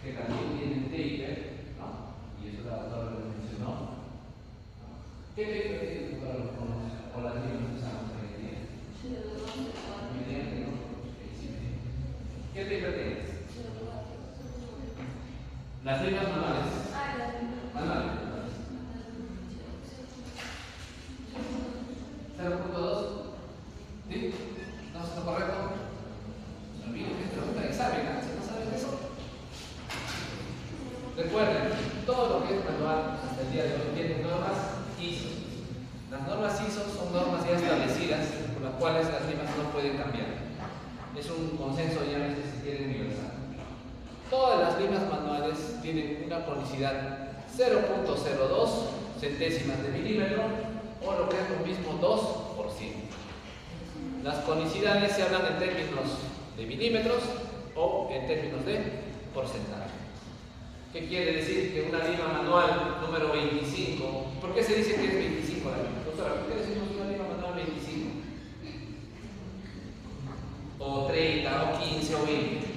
que también tienen taper, ¿no? Y eso la doctora lo mencionó. ¿Qué taper tiene para los conos o las limas que usamos hoy en día? Mediante, ¿no? ¿Qué taper tienes? Las limas manuales. Manuales. 0.2. ¿Sí? ¿No es lo correcto? No olviden que es pregunta de examen, ¿no? Si no saben eso. Recuerden, todo lo que es manual hasta el día de hoy tiene normas ISO. Las normas ISO son normas ya establecidas por las cuales las limas no pueden cambiar. Es un consenso ya a veces si quiere universal. Todas las limas manuales tienen una conicidad 0.02 centésimas de milímetro o lo que es lo mismo 2%. Las conicidades se hablan en términos de milímetros o en términos de porcentaje. ¿Qué quiere decir? Que una lima manual número 25, ¿por qué se dice que es 25 la lima? Doctora, ¿por qué decimos una lima manual 25? O 30, o 15, o 20.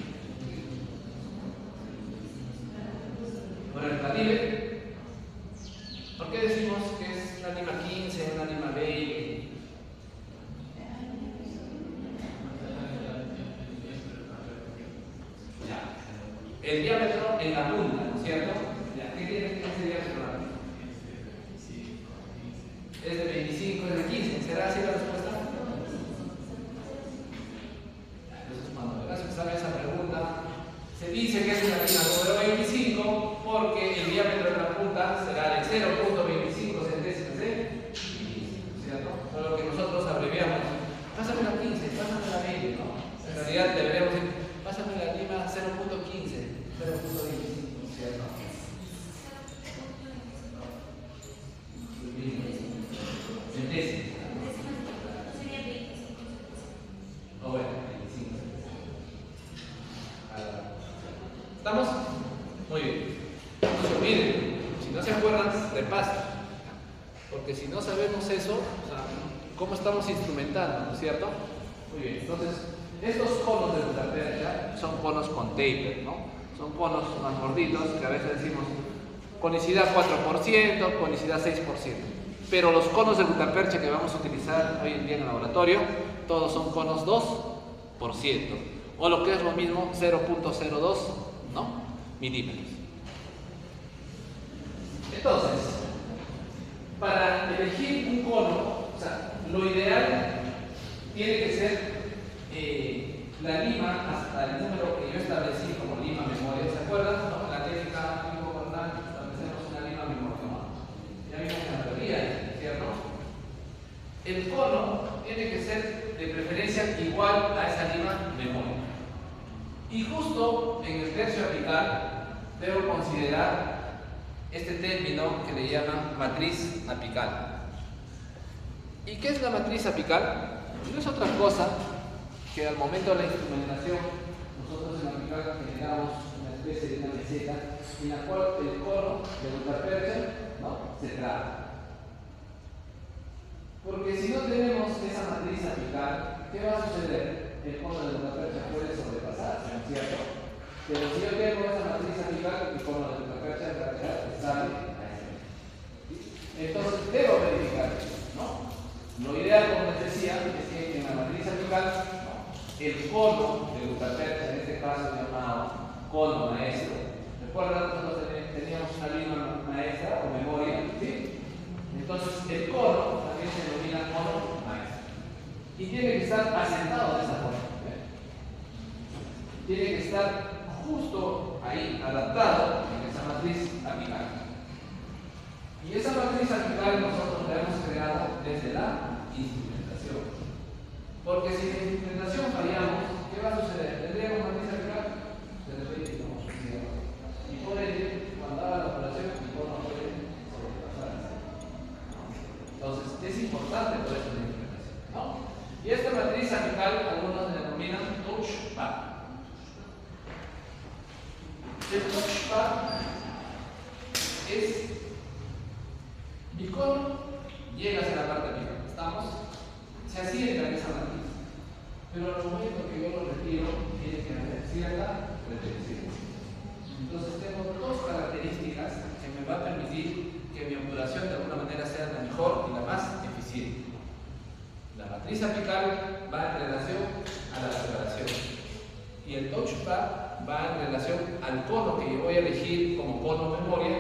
Bueno, el calibre, ¿por qué decimos que es una lima 15, una lima 20? El diámetro en la punta, ¿no es cierto? Ya, ¿qué tiene ese diámetro? Es de 25, es de 15. ¿Será así la respuesta? Entonces, cuando verás que sale esa pregunta, se dice que es una lima número 25 porque el diámetro de la punta será de 0.25 centésimas de milímetro, ¿cierto? Solo que nosotros abreviamos. Pásame la 15, pásame la 20, ¿no? En realidad deberíamos decir, pásame la lima 0.15. 0.25, ¿cierto? Centésimas. Sería 25. O bueno, 25. ¿Estamos? Muy bien. No se olviden, si no se acuerdan, repasen. Porque si no sabemos eso, o sea, ¿cómo estamos instrumentando, ¿no es cierto? Muy bien, entonces, estos conos de Guttapercha son conos con taper, ¿no? Son conos más gorditos que a veces decimos conicidad 4%, conicidad 6%. Pero los conos de Guttapercha que vamos a utilizar hoy en día en el laboratorio, todos son conos 2%. O lo que es lo mismo, 0.02, ¿no? milímetros. Entonces, para elegir un cono, o sea, lo ideal tiene que ser la lima hasta el número que yo establecí como lima memoria. ¿Se acuerdan? ¿No? La técnica pico-cornal establecemos una lima memoria, ¿no? Ya vimos la teoría, ¿cierto? El cono tiene que ser de preferencia igual a esa lima memoria. Y justo en el tercio apical debo considerar este término que le llaman matriz apical. ¿Y qué es la matriz apical? No es otra cosa que al momento de la instrumentación nosotros en apical generamos una especie de una meseta en la cual el cono de Guttapercha, ¿no?, se traba. Porque si no tenemos esa matriz apical, ¿qué va a suceder? El cono de gutapercha puede sobrepasarse, ¿no es cierto? Pero si yo tengo esa matriz apical, el cono de gutapercha en realidad sale a ese nivel. Entonces debo verificar eso, ¿no? Lo ideal, como les decía, es que en la matriz apical, el cono de gutapercha, en este caso llamado cono maestro, recuerdan, nosotros teníamos una línea maestra o memoria, ¿sí? Entonces el cono también se denomina cono maestro. Y tiene que estar asentado de esa forma. Tiene que estar justo ahí, adaptado en esa matriz apical. Y esa matriz apical nosotros la hemos creado desde la instrumentación. Porque si en la instrumentación fallamos, ¿qué va a suceder? ¿Tendríamos matriz apical? Se repite, ¿no? Y por ello, cuando haga la operación, el cono puede sobrepasar. Entonces, es importante por eso la instrumentación, ¿no? Y esta matriz apical, algunos denominan touchpad. El touchpad es mi cono llega hacia la parte apical. ¿Estamos? Se asienta en esa matriz. Pero al momento que yo lo retiro, tiene que haber cierta retención. Entonces tengo dos características que me van a permitir que mi obturación de alguna manera sea la mejor y la más eficiente. La matriz apical va en relación a la separación y el touchpad va en relación al cono que yo voy a elegir como cono memoria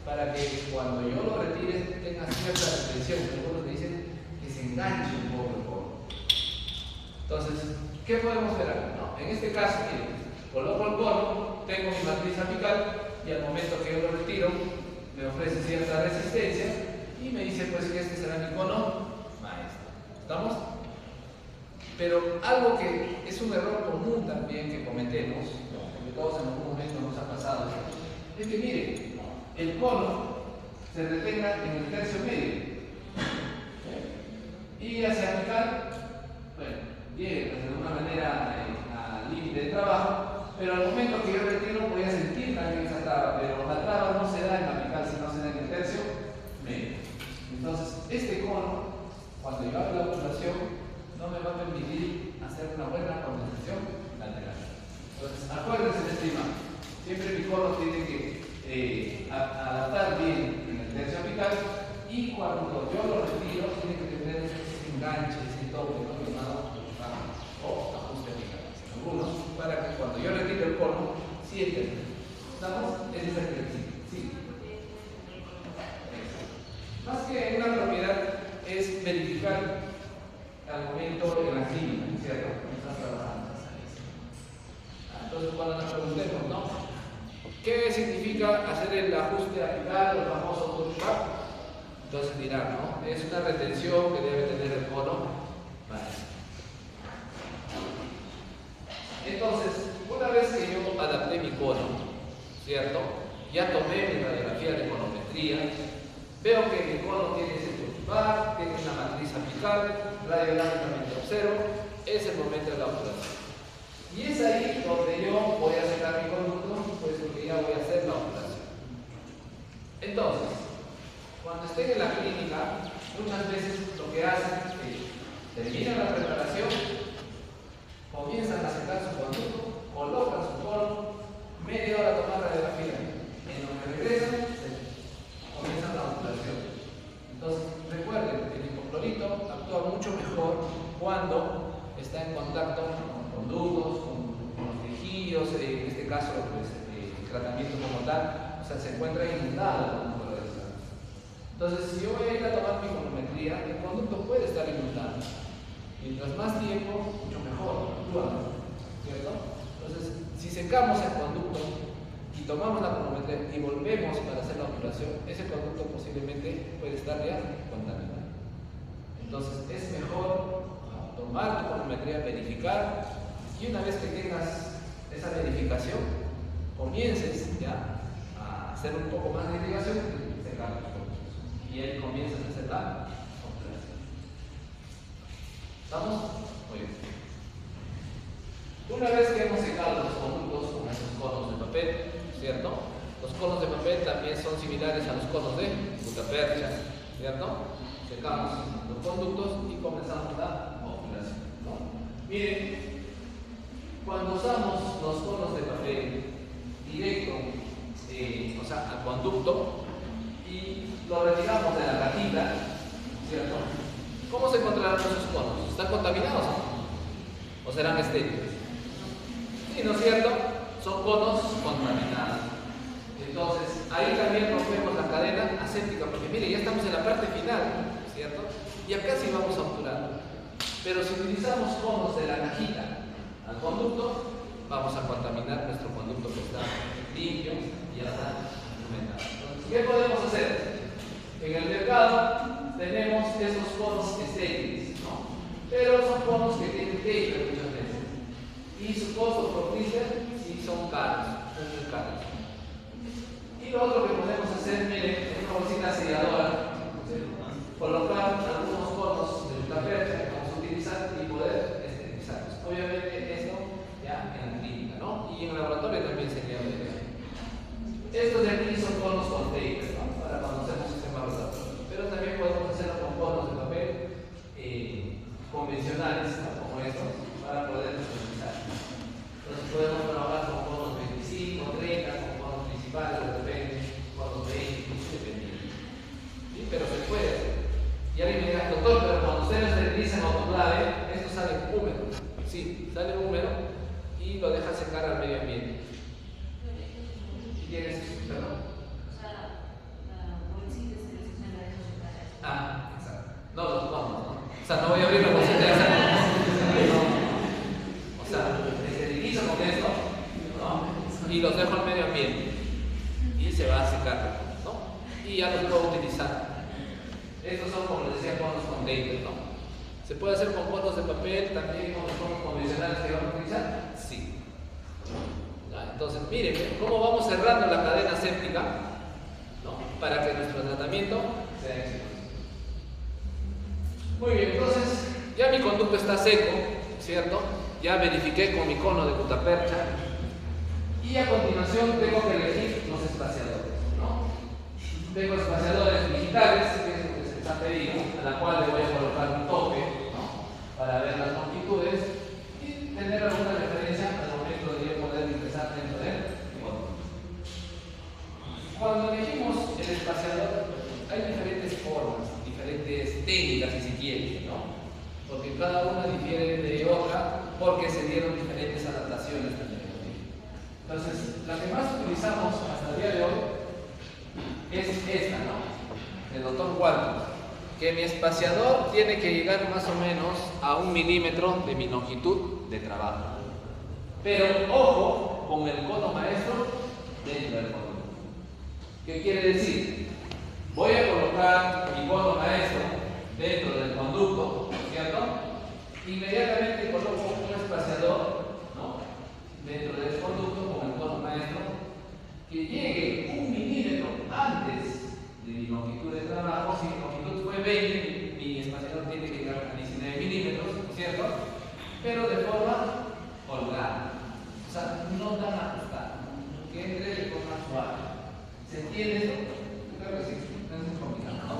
para que cuando yo lo retire tenga cierta retención. Algunos me dicen que se enganche un poco el cono. Entonces, ¿qué podemos ver acá? No, en este caso, miren, coloco el cono, tengo mi matriz apical y al momento que yo lo retiro me ofrece cierta resistencia y me dice pues que este será mi cono maestro. ¿Estamos? Pero algo que es un error común también que cometemos, porque todos en algún momento nos ha pasado, es que miren, el cono se retenga en el tercio medio y hacia apical, bueno, llega de alguna manera al límite de trabajo, pero al momento que yo retiro voy a sentir también esa traba, pero la traba no se da en la apical, sino se da en el tercio medio. Entonces, este cono, cuando yo hago la obturación, no me va a permitir hacer una buena condensación lateral. Entonces, acuérdense de esta imagen. Siempre mi cono tiene que adaptar bien en el tercio apical y cuando yo lo retiro, tiene que tener ese enganche, ese toque, ¿no? Llamado o ajuste apical. Algunos, para que cuando yo retiro el cono, sienten. ¿Estamos? Ese es el principio. Sí. Más que una propiedad, es verificar al momento en la clínica, ¿cierto? Estás trabajando. Entonces, cuando nos preguntemos, ¿no? ¿Qué significa hacer el ajuste apical o el famoso touchpad? Entonces dirán, ¿no? Es una retención que debe tener el cono. Vale. Entonces, una vez que yo adapté mi cono, ¿cierto? Ya tomé mi radiografía de conometría, veo que mi cono tiene ese touchpad, tiene una matriz apical, radiográficamente observo, es el momento de la obturación. Y es ahí donde yo voy a sacar mi conducto, pues porque ya voy a hacer la obturación. Entonces, cuando estén en la clínica, muchas veces lo que hacen es que terminan la preparación, comienzan a sacar su conducto, colocan su cono, media hora a tomar radiografía. En lo que regresan, comienzan la obturación. Entonces, recuerden que el hipoclorito actúa mucho mejor cuando está en contacto con conductos, con los tejidos, en este caso, pues, el tratamiento como tal, o sea, se encuentra inundado con un color de sangre. Entonces, si yo voy a ir a tomar mi conometría, el conducto puede estar inundado. Mientras más tiempo, mucho mejor, actúa, ¿cierto? Entonces, si secamos el conducto y tomamos la conometría y volvemos para hacer la obturación, ese conducto posiblemente puede estar ya contaminado. Entonces, es mejor tomar tu conometría, verificar, y una vez que tengas esa verificación, comiences ya a hacer un poco más de investigación y secar los conductos. Y ahí comienzas a hacer la obturación. ¿Estamos? Muy bien. Una vez que hemos secado los conductos con esos conos de papel, ¿cierto? Los conos de papel también son similares a los conos de gutapercha, ¿cierto? Secamos los conductos y comenzamos la obturación, ¿no? Miren, cuando usamos los conos de papel directo, o sea, al conducto, y lo retiramos de la cajita, ¿cierto? ¿Cómo se encontrarán esos conos? ¿Están contaminados o serán estériles? Sí, ¿no es cierto? Son conos contaminados. Entonces, ahí también rompemos la cadena aséptica, porque mire, ya estamos en la parte final, ¿cierto? Y acá sí vamos a obturar. Pero si utilizamos conos de la cajita al conducto, vamos a contaminar nuestro conducto que está limpio y ya está instrumentado. Entonces, ¿qué podemos hacer? En el mercado tenemos esos conos estériles, ¿no? Pero son conos que tienen taper muchas veces. Y su costo por blister sí son caros, son muy caros. Y lo otro que podemos hacer, miren, es una bolsita selladora, colocar algunos conos de nuestra percha que vamos a utilizar y poder esterilizarlos. Obviamente esto ya en la clínica, ¿no? Y en el laboratorio también sería ideal. Estos de aquí son conos con taper, ¿no? Para cuando hacemos sistemas rotatorios. Pero también podemos hacerlo con conos de papel convencionales, ¿no? Como estos, para poder esterilizar. Entonces podemos trabajar con conos 25, 30, con conos principales, depende, conos 20, dependiendo. ¿Sí? Pero se puede hacer. Y alguien me dirá, doctor, pero cuando ustedes esterilizan autoclave, esto sale húmedo. Sí, sale húmedo y lo deja secar al medio ambiente. ¿Y tienes eso? ¿Perdón? Ah, exacto. No los conos, ¿no? O sea, no voy a abrir la bolsita de esa. O sea, esterilizo con esto, ¿no? Y los dejo al medio ambiente. Y se va a secar, ¿no? Y ya los puedo utilizar. Estos son, como les decía, conos con taper, ¿no? ¿Se puede hacer con conos de papel también con los conos convencionales que vamos a utilizar? Sí. Ya, entonces, miren, cómo vamos cerrando la cadena séptica, ¿no? Para que nuestro tratamiento sea exitoso. Muy bien, entonces, ya mi conducto está seco, ¿cierto? Ya verifiqué con mi cono de gutapercha. Y a continuación tengo que elegir los espaciadores, ¿no? Tengo espaciadores digitales, que es lo que se les ha pedido, a la cual le voy a colocar un tope, ¿no? Para ver las longitudes y tener alguna referencia al momento de yo poder ingresar dentro del conducto. Cuando elegimos el espaciador, hay diferentes formas, diferentes técnicas, si se quiere, ¿no? Porque cada una difiere de otra, porque se dieron diferentes adaptaciones también. Entonces, la que más utilizamos hasta el día de hoy es esta, ¿no? El doctor Walton, que mi espaciador tiene que llegar más o menos a 1 milímetro de mi longitud de trabajo. Pero ojo con el cono maestro dentro del conducto. ¿Qué quiere decir? Voy a colocar mi cono maestro dentro del conducto, ¿cierto? Inmediatamente coloco un espaciador, ¿no? Dentro del conducto con el cono maestro que llegue 1 milímetro antes de mi longitud de trabajo. Si mi longitud fue 20, mi espaciador tiene que llegar a 19 milímetros, ¿cierto? Pero de forma holgada, o sea, no tan ajustada, que entre de forma suave. ¿Se entiende eso? Creo que sí, no es complicado, ¿no?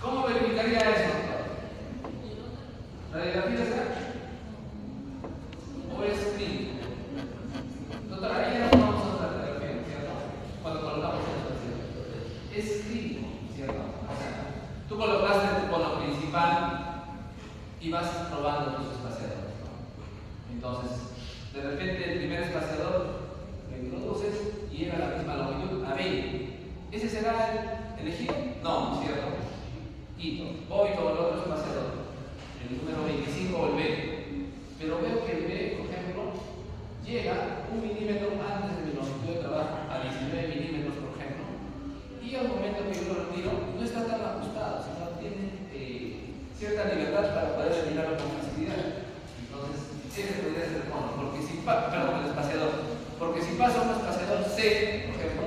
¿Cómo verificaría eso? ¿Radiografía será? ¿O es clínico? Doctor, ahí ya no vamos a usar radiografía, ¿cierto? Cuando colocamos el espaciador. Es clínico, ¿cierto? O sea, tú colocaste tu cono principal y vas probando tus espaciadores, ¿no? Entonces, de repente el primer espaciador lo introduces y llega a la misma longitud, a 20. ¿Ese será el elegido? No, ¿cierto? Quito. Voy con el otro espaciador, el número 25 o el B. Pero veo que el B, por ejemplo, llega 1 milímetro antes de mi longitud de trabajo, a 19 milímetros, por ejemplo. Y al momento que yo lo retiro, no está tan ajustado, sino tiene cierta libertad para poder eliminarlo con facilidad. Entonces, ese podría ser el cono, porque si perdón, el espaciador. Porque si pasa un espaciador C, por ejemplo,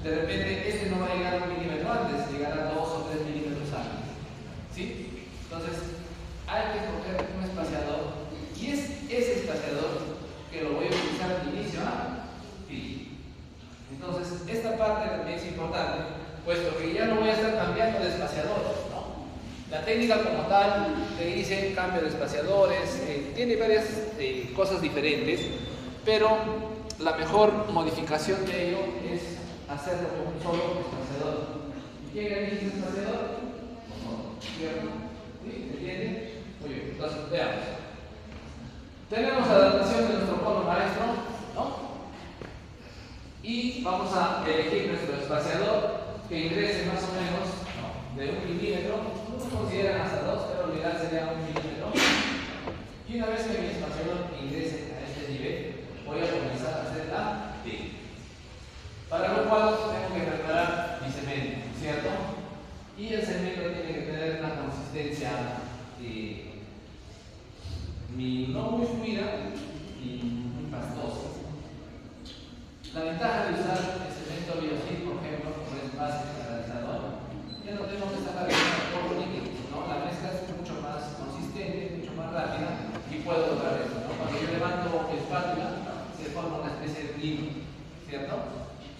de repente este no va a llegar 1 milímetro antes, llegará 2 o 3 milímetros antes. ¿Sí? Entonces, hay que escoger un espaciador, y es ese espaciador que lo voy a utilizar de inicio a fin. Entonces, esta parte también es importante, puesto que ya no voy a estar cambiando de espaciadores, ¿no? La técnica como tal te dice cambio de espaciadores, tiene varias cosas diferentes, pero la mejor modificación de ello es hacerlo con un solo espaciador. ¿Quién elige ese espaciador? ¿Cierto? ¿Sí? ¿Se entiende? Muy bien, entonces veamos. Tenemos la adaptación de nuestro cono maestro, ¿no? Y vamos a elegir nuestro espaciador que ingrese más o menos, ¿no?, de 1 milímetro. Unos consideran hasta 2, pero lo ideal sería 1 milímetro. Y una vez que mi espaciador ingrese a este nivel, voy a comenzar a hacer la T. Para lo cual tengo que preparar mi cemento, ¿cierto? Y el cemento tiene que tener una consistencia no muy fluida y muy pastosa. La ventaja de usar el cemento biocid, por ejemplo, como es base catalizador, ya no tengo que estar realizando por líquidos, ¿no? La mezcla es mucho más consistente, mucho más rápida y puedo lograr eso, ¿no? Cuando yo levanto espátula, se forma una especie de clima, ¿cierto?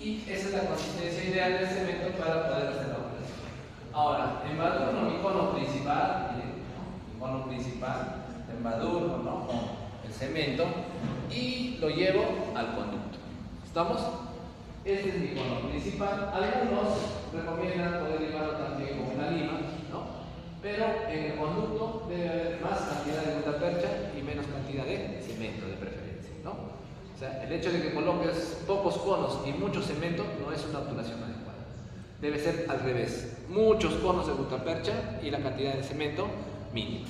Y esa es la consistencia ideal del cemento para poder hacer la operación. Ahora, embadurno mi cono principal, miren, ¿no? Mi cono principal, embadurno, ¿no?, con el cemento y lo llevo al conducto. ¿Estamos? Este es mi cono principal. Algunos recomiendan poder llevarlo también con una lima, ¿no? Pero en el conducto debe haber más cantidad de gutapercha y menos cantidad de cemento de preferencia, ¿no? O sea, el hecho de que coloques pocos conos y mucho cemento no es una obturación adecuada. Debe ser al revés. Muchos conos de gutapercha y la cantidad de cemento mínima.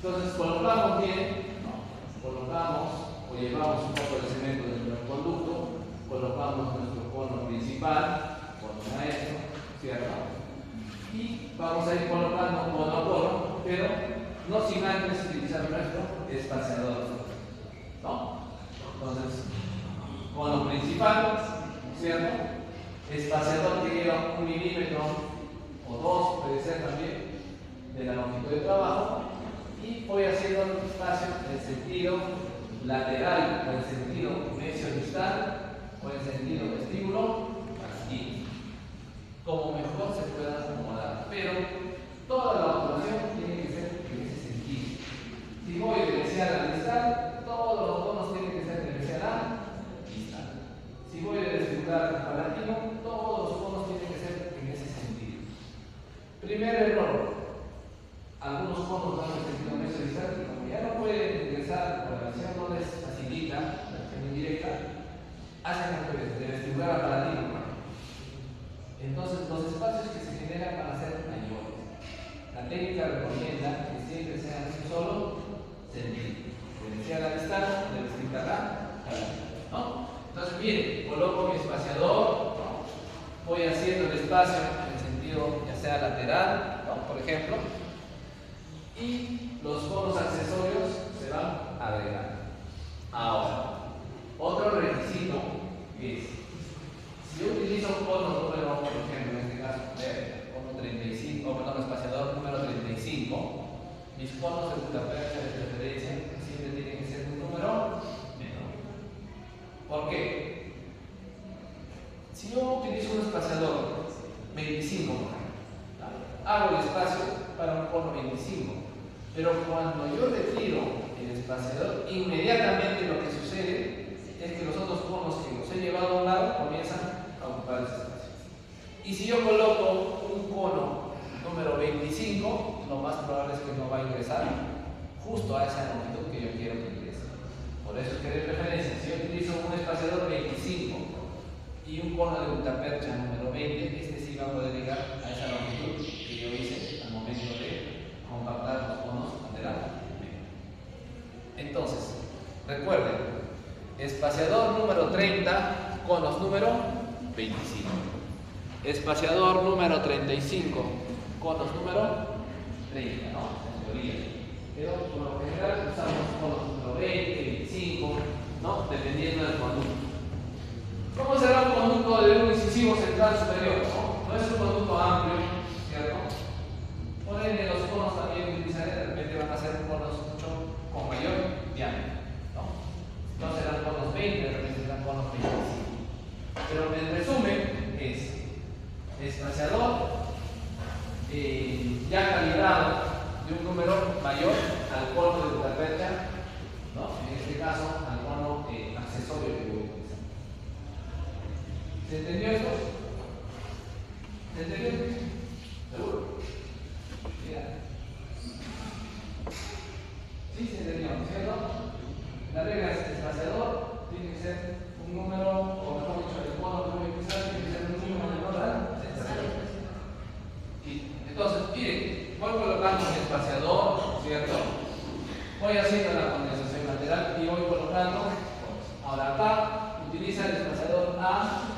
Entonces colocamos bien, ¿no? Colocamos o llevamos un poco de cemento dentro del conducto, colocamos nuestro cono principal, cono maestro, ¿cierto? Y vamos a ir colocando cono a cono, pero no sin antes utilizar nuestro espaciador, ¿no? Entonces, cono principal, ¿cierto? Espaciador que lleva 1 milímetro o 2, puede ser también, de la longitud de trabajo, y voy haciendo el espacio en sentido lateral o en sentido mesio-distal o en sentido vestíbulo aquí, como mejor se pueda acomodar, pero toda la obturación tiene que ser en ese sentido. Si voy de mesial a distal, todos los conos tienen que ser de mesial a distal. Si voy de vestibular a palatino, todos los conos tienen que ser en ese sentido. Primer error: algunos conos van en sentido mesio-distal y como ya no pueden ingresar, por la visión no les facilita la acción indirecta, hacen al revés, de vestibular a palatino. Entonces los espacios que se generan van a ser mayores. La técnica recomienda que siempre sean un solo sentido, de mesial a distal, de vestibular a palatino, ¿no? Entonces miren, coloco mi espaciador, ¿no? Voy haciendo el espacio en el sentido ya sea lateral, ¿no?, por ejemplo, y los conos accesorios se van a agregar. Ahora, otro requisito es, si yo utilizo un cono número, por ejemplo, en este caso, cono 35, perdón, espaciador número 35, mis conos de gutapercha de preferencia siempre tienen que ser un número menor. ¿Por qué? Si yo utilizo un espaciador 25, hago el espacio para un cono 25, pero cuando yo retiro el espaciador, inmediatamente lo que sucede es que los otros conos que los he llevado a un lado comienzan a ocupar ese espacio. Y si yo coloco un cono número 25, lo más probable es que no va a ingresar justo a esa longitud que yo quiero que ingrese. Por eso es que de preferencia, si yo utilizo un espaciador 25 y un cono de gutapercha número 20, este sí va a poder llegar a esa longitud que yo hice al momento de compactar los conos laterales. Entonces, recuerden, espaciador número 30, conos número 25. Espaciador número 35, conos número 30, ¿no? En teoría. Pero por lo general usamos conos número 20, 25, ¿no? Dependiendo del conducto. ¿Cómo será un conducto de un incisivo central superior? No es un conducto amplio, ¿cierto? Por ende, los conos también utilizaré, de repente van a ser conos mucho con mayor diámetro, ¿no? No serán conos 20, de repente serán conos 25. ¿Se entendió esto? ¿Se entendió? ¿Seguro? Mira. Sí, se entendió, ¿no es cierto? La regla es espaciador, tiene que ser un número, o mejor dicho, el cono que voy a utilizar tiene que ser un número menor al espaciador. Y entonces, miren, voy colocando mi espaciador, ¿cierto? Voy haciendo la condensación lateral y voy colocando. Ahora acá utiliza el espaciador A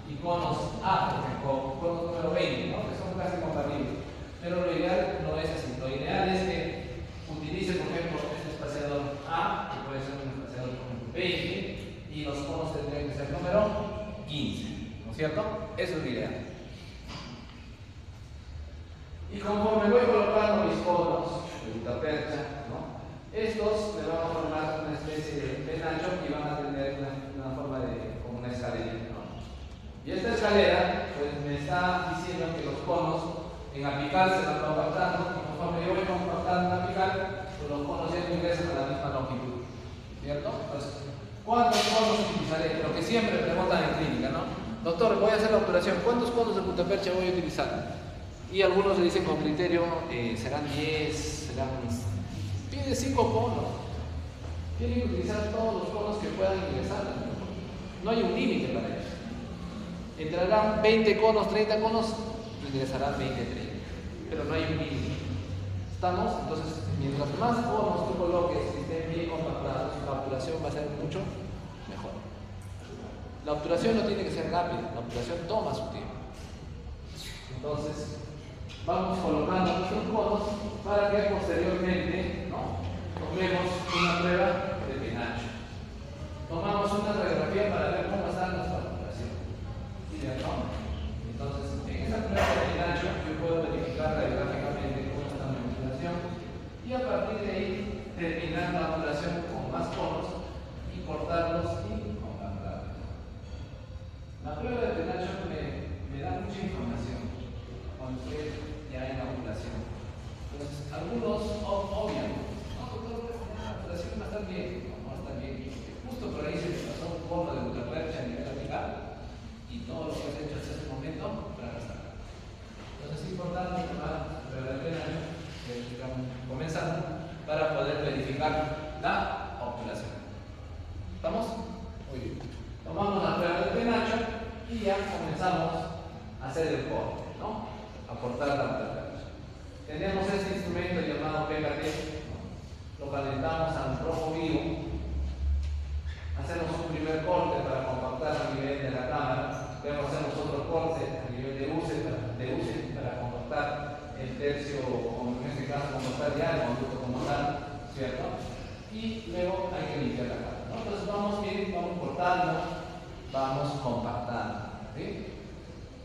y conos A, por ejemplo, conos número 20, ¿no? Que son casi compatibles. Pero lo ideal no es así. Lo ideal es que utilice, por ejemplo, este espaciador A, que puede ser un espaciador con 20, y los conos tendrían que ser número 15, ¿no es cierto? Eso es lo ideal. Y conforme voy colocando mis conos de gutapercha, ¿no? Estos me van a formar una especie de penacho y van a tener una forma de como una escalera, ¿no? Y esta escalera pues me está diciendo que los conos en apical se van compactando, y conforme yo voy compactando en apical, pues los conos ya ingresan a la misma longitud, ¿cierto? Entonces, ¿cuántos conos utilizaré? Lo que siempre preguntan en clínica, ¿no? Doctor, voy a hacer la operación, ¿cuántos conos de gutapercha voy a utilizar? Y algunos le dicen con criterio, serán 10, serán... Pide 5 conos. Tienen que utilizar todos los conos que puedan ingresar. No hay un límite para ellos. Entrarán 20 conos, 30 conos, ingresarán 20, 30. Pero no hay un límite. ¿Estamos? Entonces, mientras más conos tú coloques y estén bien compactados, la obturación va a ser mucho mejor. La obturación no tiene que ser rápida, la obturación toma su tiempo. Entonces, vamos colocando nuestros conos para que posteriormente, ¿no?, tomemos una prueba de penacho. Tomamos una radiografía para ver cómo está nuestra obturación. ¿Sí, no? Entonces, en esa prueba de penacho yo puedo verificar radiográficamente cómo está mi obturación y a partir de ahí terminar la obturación con más conos y cortarlos y compactarlos. La prueba de penacho me da mucha información cuando estoy ya en la ovulación. Entonces, algunos obvian, no, doctor, la ovulación va a estar bien, no está bien. Justo por ahí se me pasó un cono de gutapercha a nivel apical y todo lo que has hecho hasta ese momento fracasar. Entonces es importante tomar prueba de penacho, comenzando, para poder verificar la ovulación. ¿Estamos? Muy bien. Tomamos la prueba de penacho y ya comenzamos a hacer el corte, ¿no? A cortar la gutapercha. Tenemos este instrumento llamado PKT, ¿no? Lo calentamos al rojo vivo. Hacemos un primer corte para compactar a nivel de la cámara. Luego hacemos otro corte a nivel de UCE para compactar el tercio, o en este caso compactar ya el conducto como tal, ¿cierto? Y luego hay que limpiar la cámara, ¿no? Entonces vamos bien, vamos cortando, vamos compactando, ¿sí?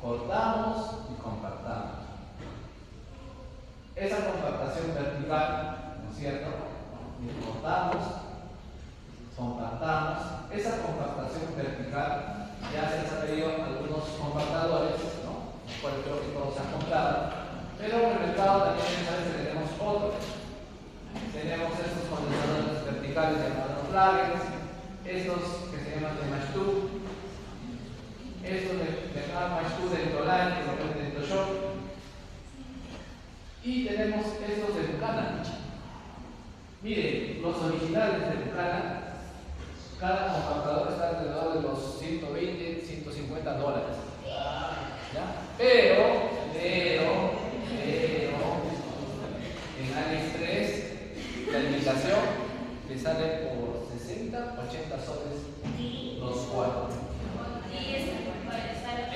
Cortamos y compactamos. Esa compactación vertical, ¿no es cierto? Cortamos, compactamos. Esa compactación vertical ya se les ha pedido algunos compactadores, ¿no? Los cuales creo que todos se han comprado. Pero en el mercado también sabes que tenemos otros. Tenemos estos condensadores verticales llamados flaggers, estos que se llaman de Machtub, estos de Machtub de Entoline, que lo ven de Entoshop. Y tenemos estos de Buchanan. Miren, los originales de Buchanan, cada compactador está alrededor de los $120, $150. ¿Ya? Pero, en AliExpress, la limitación le sale por 60, 80 soles los cuatro.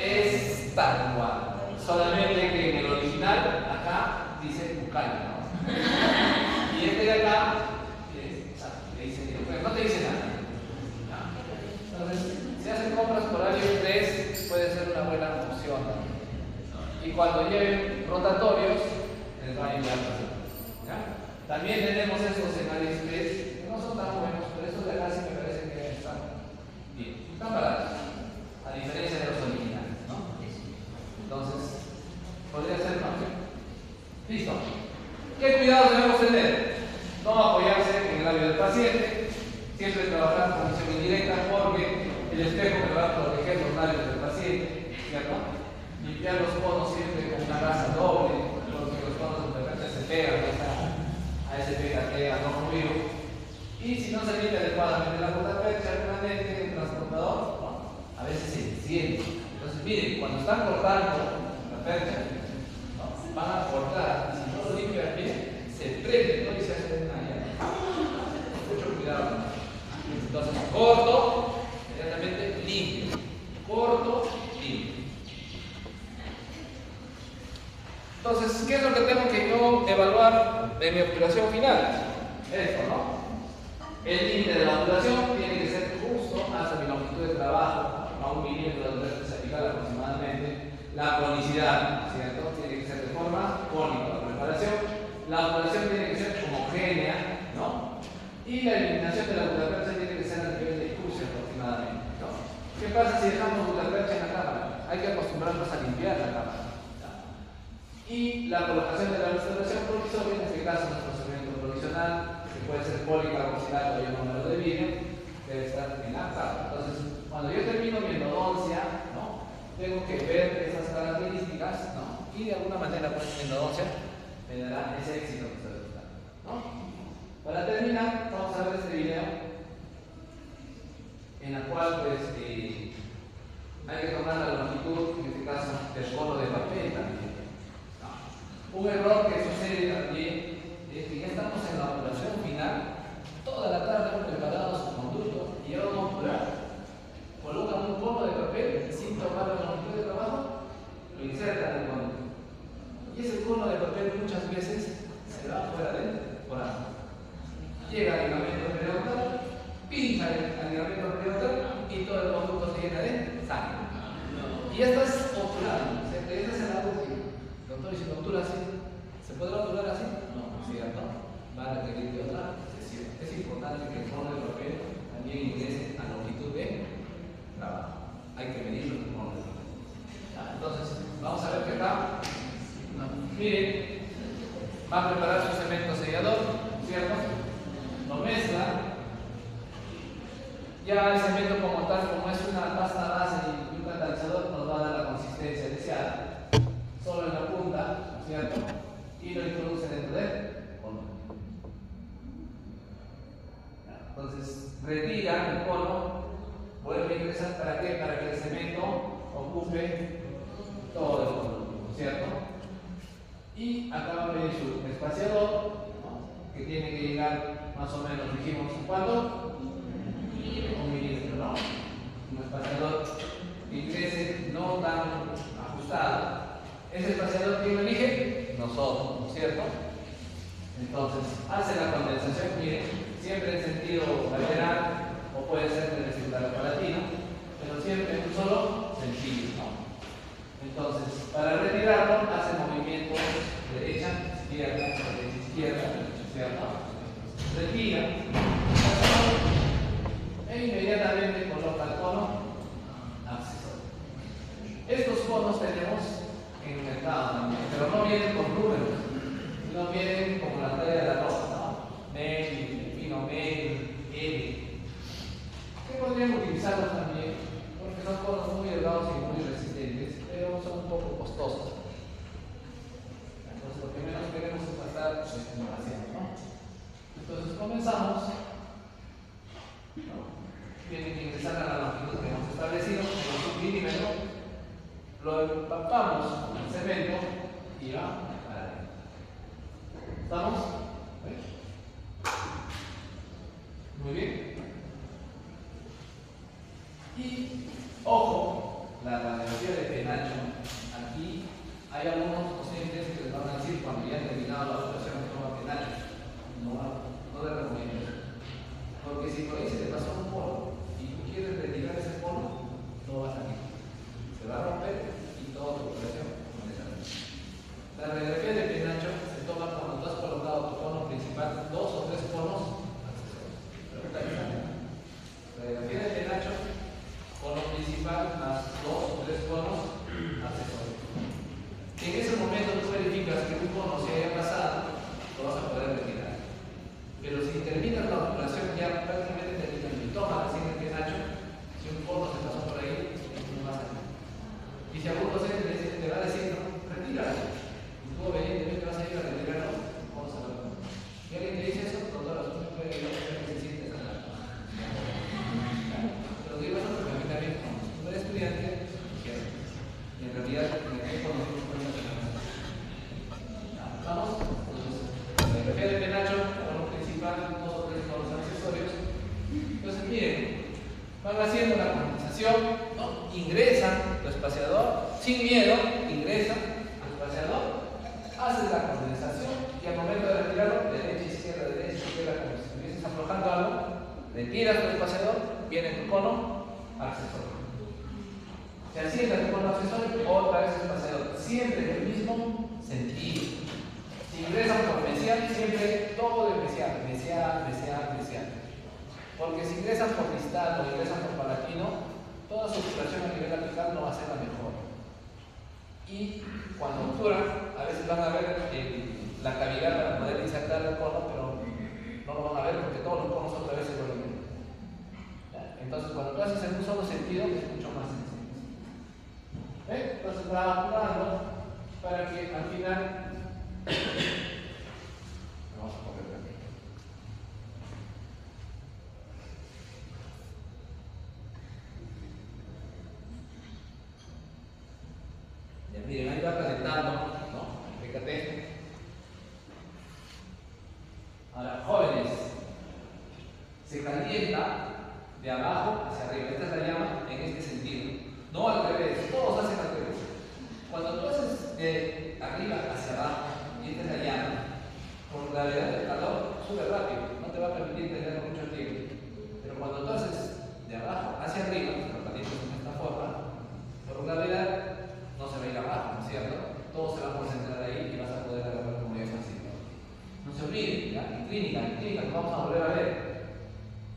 Es tal cual. Solamente que en el original, acá dice Buchanan, ¿no? Y este de acá, le dice, no te dice nada. ¿No? Entonces, si hacen compras por AliExpress, puede ser una buena opción, ¿no? Y cuando lleven rotatorios, les va a ayudar. ¿Ya? También tenemos estos en AliExpress, que no son tan buenos, pero estos de acá sí me parece que están bien, están baratos, a diferencia de los originales, ¿no? Entonces, podría ser una opción. Listo. ¿Qué cuidados debemos tener? No apoyarse en el labio del paciente, siempre trabajar con visión indirecta porque el espejo me va a proteger los labios del paciente. reciente, ¿cierto? Limpiar los conos siempre con una gasa doble, porque los conos de repente se pegan a ese PKT, a no ruido. Y si no se limpia adecuadamente la gutapercha permanente en el transportador, ¿no? A veces se enciende. Entonces, miren, cuando están cortando la percha, ¿no? Van a cortar, y si no lo limpian bien, se prende, ¿no? Y se hace una llama. Mucho cuidado. Entonces, corto, inmediatamente limpio. Corto, limpio. Entonces, ¿qué es lo que tengo que yo evaluar en mi obturación final? Esto, ¿no? El límite de la obturación tiene que ser justo hasta mi longitud de trabajo, a 1 milímetro de altura vertical aproximadamente. La conicidad, ¿cierto? Tiene que ser de forma cónica la preparación. La obturación tiene que ser homogénea, ¿no? Y la eliminación de la gutapercha tiene que ser a nivel de discurso aproximadamente, ¿no? ¿Qué pasa si dejamos gutapercha en la cámara? Hay que acostumbrarnos a limpiar la cámara. Y la colocación de la restauración provisoria, en este caso nuestro procedimiento provisional, que puede ser policarboxilato y un número de vidrio, debe estar en la cámara. Entonces, cuando yo termino mi endodoncia, ¿no? Tengo que ver esas características, ¿no? Y de alguna manera, pues, mi endodoncia me dará ese éxito que estoy buscando, ¿no? Para terminar, vamos a ver este video en el cual, pues, hay que tomar la longitud, en este caso, del cono de papel también. Un error que sucede también es que ya estamos en la obturación final, toda la tarde hemos preparado su conducto y ahora vamos a obturar. Colocan un cono de papel sin tomar la longitud de trabajo, lo insertan en el conducto. Y ese cono de papel muchas veces se va fuera del corazón. Llega al ligamento periodontal, pincha el ligamento periodontal y todo el conducto se llena de sangre. Y ya estás obturando. Ese es el lado que doctor, y si lo obtura así, ¿se podrá obturar así? No, ¿cierto? Va a requerir de otra sesión. Es importante que el cono de papel también ingrese a longitud de trabajo. Hay que medirlo con cono de papel. Entonces, vamos a ver qué acá. Miren, va a preparar su cemento sellador, ¿cierto? Lo mezcla. Ya el cemento como tal, como es una pasta base y un catalizador, nos va a dar la consistencia deseada. Solo en la punta, ¿cierto? Y lo introduce dentro del cono. Entonces, retira el cono, vuelve a ingresar. ¿Para qué? Para que el cemento ocupe todo el cono, ¿cierto? Y acá va a venir su espaciador, ¿no? Que tiene que llegar más o menos, dijimos, ¿cuánto? 1 milímetro, ¿no? Un espaciador que ingrese no tan ajustado. Ese espaciador, ¿quién lo elige? Nosotros, ¿no es cierto? Entonces, hace la condensación, miren, siempre en sentido lateral o puede ser en el circular palatino, pero siempre en un solo sentido, ¿no? Entonces, para retirarlo, hace movimientos derecha, izquierda, ¿cierto? Retira e inmediatamente coloca el cono accesorio. Estos conos tenemos en el mercado también, pero no vienen con números, no vienen como la talla de la ropa, ¿no? Mel, fino mel, L. Que podrían utilizarlos también, porque son conos muy delgados y muy resistentes, pero son un poco costosos. Entonces, lo que menos queremos es gastar en innovación, ¿no? Entonces, comenzamos, ¿no? Tienen que ingresar a la longitud que hemos establecido, en 1 milímetro. Lo empapamos con el cemento y va para adentro. ¿Estamos? Muy bien. Y, ojo, la radiografía de penacho. Aquí hay algunos docentes que les van a decir cuando ya han terminado la operación que toma penacho. No le recomiendo. Porque si por ahí se te pasó un polo y tú quieres retirar ese polo, no va a salir. Se va a romper y toda tu operación no le sale. La radiografía de penacho se toma cuando tú has colocado tu cono principal, 2 o 3 conos accesorios. Pregunta que sale. Radiografía de penacho, cono principal más 2 o 3 conos accesorios. En ese momento tú verificas que un cono se haya pasado, lo vas a poder retirar. Pero si terminas la operación ya prácticamente terminas y tomas recién el penacho, si un cono se pasó por ahí, no va a salir. condensación, ¿no? Ingresa tu espaciador, sin miedo, ingresa tu espaciador, haces la condensación y al momento de retirarlo, derecha, izquierda, como si estuvieses aflojando algo, retiras tu espaciador, viene tu cono accesorio. Se asienta tu cono accesorio, otra vez espaciador, siempre en el mismo sentido. Si ingresan por mesial, siempre todo de mesial. Porque si ingresan por distal o ingresan por palatino, toda su obturación a nivel apical no va a ser la mejor. Y cuando obturan, a veces van a ver la cavidad para poder insertar el cono, pero no lo van a ver porque todos los conos otra vez se vuelven. Entonces, cuando tú haces en un solo sentido, es mucho más sencillo. Entonces, va apurando para que al final. Vamos a poner aquí. Ya miren, ahí va calentando, ¿no? Fíjate. Ahora, jóvenes, se calienta de abajo hacia arriba. Esta es la llama en este sentido. No al revés, todos hacen al revés. Cuando tú haces de arriba hacia abajo, y esta es la llama, por gravedad del calor sube rápido, no te va a permitir tener mucho tiempo. Pero cuando tú haces de abajo hacia arriba, lo calientas de esta forma, por gravedad no se va a ir abajo, ¿no es cierto? Todo se va a concentrar ahí y vas a poder agarrar como es fácil. No se olviden, ¿ya? En clínica, lo vamos a volver a ver.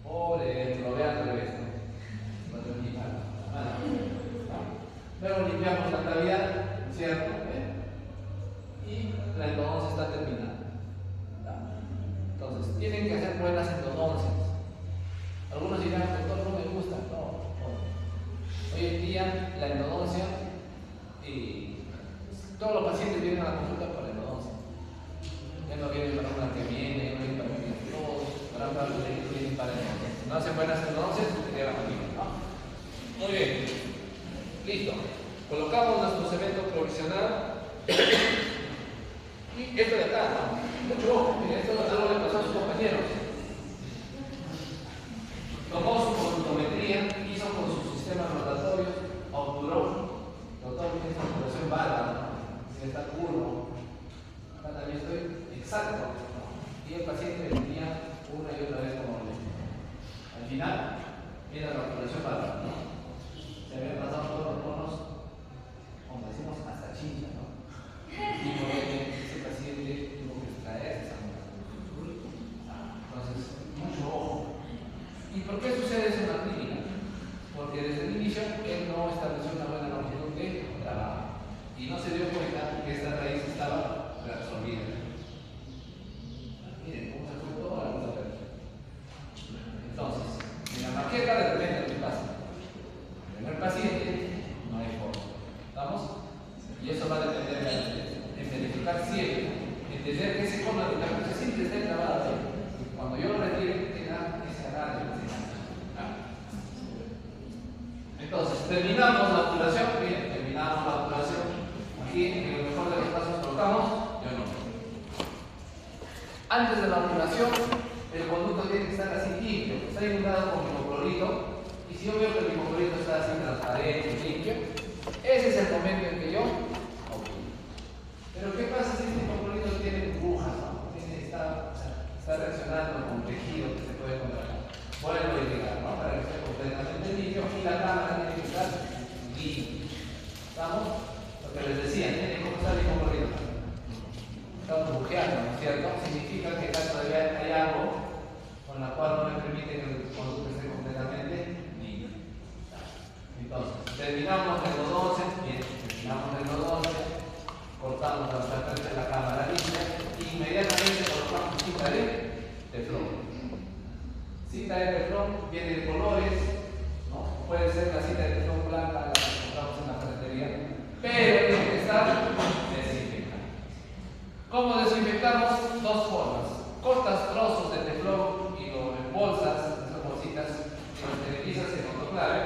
Por ejemplo, lo vean al revés, ¿no? Luego limpiamos la cavidad, ¿cierto? Y la endodoncia está terminada. Entonces, tienen que hacer buenas endodoncias. Algunos dirán, doctor, no me gusta. No. Hoy en día, la endodoncia, todos los pacientes vienen a la consulta para endodoncia. Ya no vienen para una que viene, no vienen para que vienen todos, gran parte de ellos vienen para endodoncia. Si no hacen buenas endodoncias, se quedan aquí, ¿no? Muy bien. Listo. Colocamos nuestro cemento provisional. Y esto de acá, ¿no? Mucho ojo, miren, esto algo le pasó a sus compañeros. Tomó su conductometría, hizo con sus sistemas rotatorios, obturó. Doctor, tiene esta obturación bárbara, si está curvo. Acá también estoy exacto. Y el paciente me tenía una y otra vez como le. Al final, mira la obturación bárbara, ¿no? Se habían pasado todos los conos, como decimos, hasta chincha, ¿no? Y por ese paciente tuvo que extraer esa muela. Entonces, mucho ojo. ¿Y por qué sucede eso en la clínica? Porque desde el inicio él no estableció una buena longitud de trabajo y no se dio cuenta que esta raíz estaba reabsorbida. Miren cómo se fue toda la cosa. Entonces, en la maqueta de repente lo que pasa. El primer paciente no hay forma. ¿Estamos? Y eso va a depender de verificar siempre, entender que ese cono de la cosa siempre está grabado. Cuando yo lo retire, tenga ese agarre. Entonces, terminamos la obturación. Bien, terminamos la obturación. Aquí, en el mejor de los casos, colocamos. Yo no. Antes de la obturación, el conducto tiene que estar así limpio. Está inundado con hipoclorito. Y si yo veo que el hipoclorito está así transparente, limpio, ese es el momento en que yo obturo. Pero ¿qué pasa si este hipoclorito tiene burbujas, ¿no? Está reaccionando con tejido que se puede contraer? Vuelvo a indicar, ¿no? Para que esté completamente limpio y la cámara tiene que estar limpia. ¿Estamos? Lo que les decía, tiene que estar el hipoclorito. Está burbujeando, ¿no es cierto? Significa que acá todavía hay algo con la cual no me permite que el conducto esté completamente limpio. Entonces, terminamos el endodoncia, bien, terminamos el endodoncia, cortamos la transferencia de la cámara limpia y inmediatamente colocamos cinta de teflón. Cinta de teflón viene de colores, ¿no? Puede ser la cinta de teflón blanca, la que compramos en la ferretería, pero tiene que estar desinfectada. ¿Cómo desinfectamos? Dos formas. Cortas trozos de teflón y lo embolsas, esas bolsitas, y lo esterilizas en autoclave,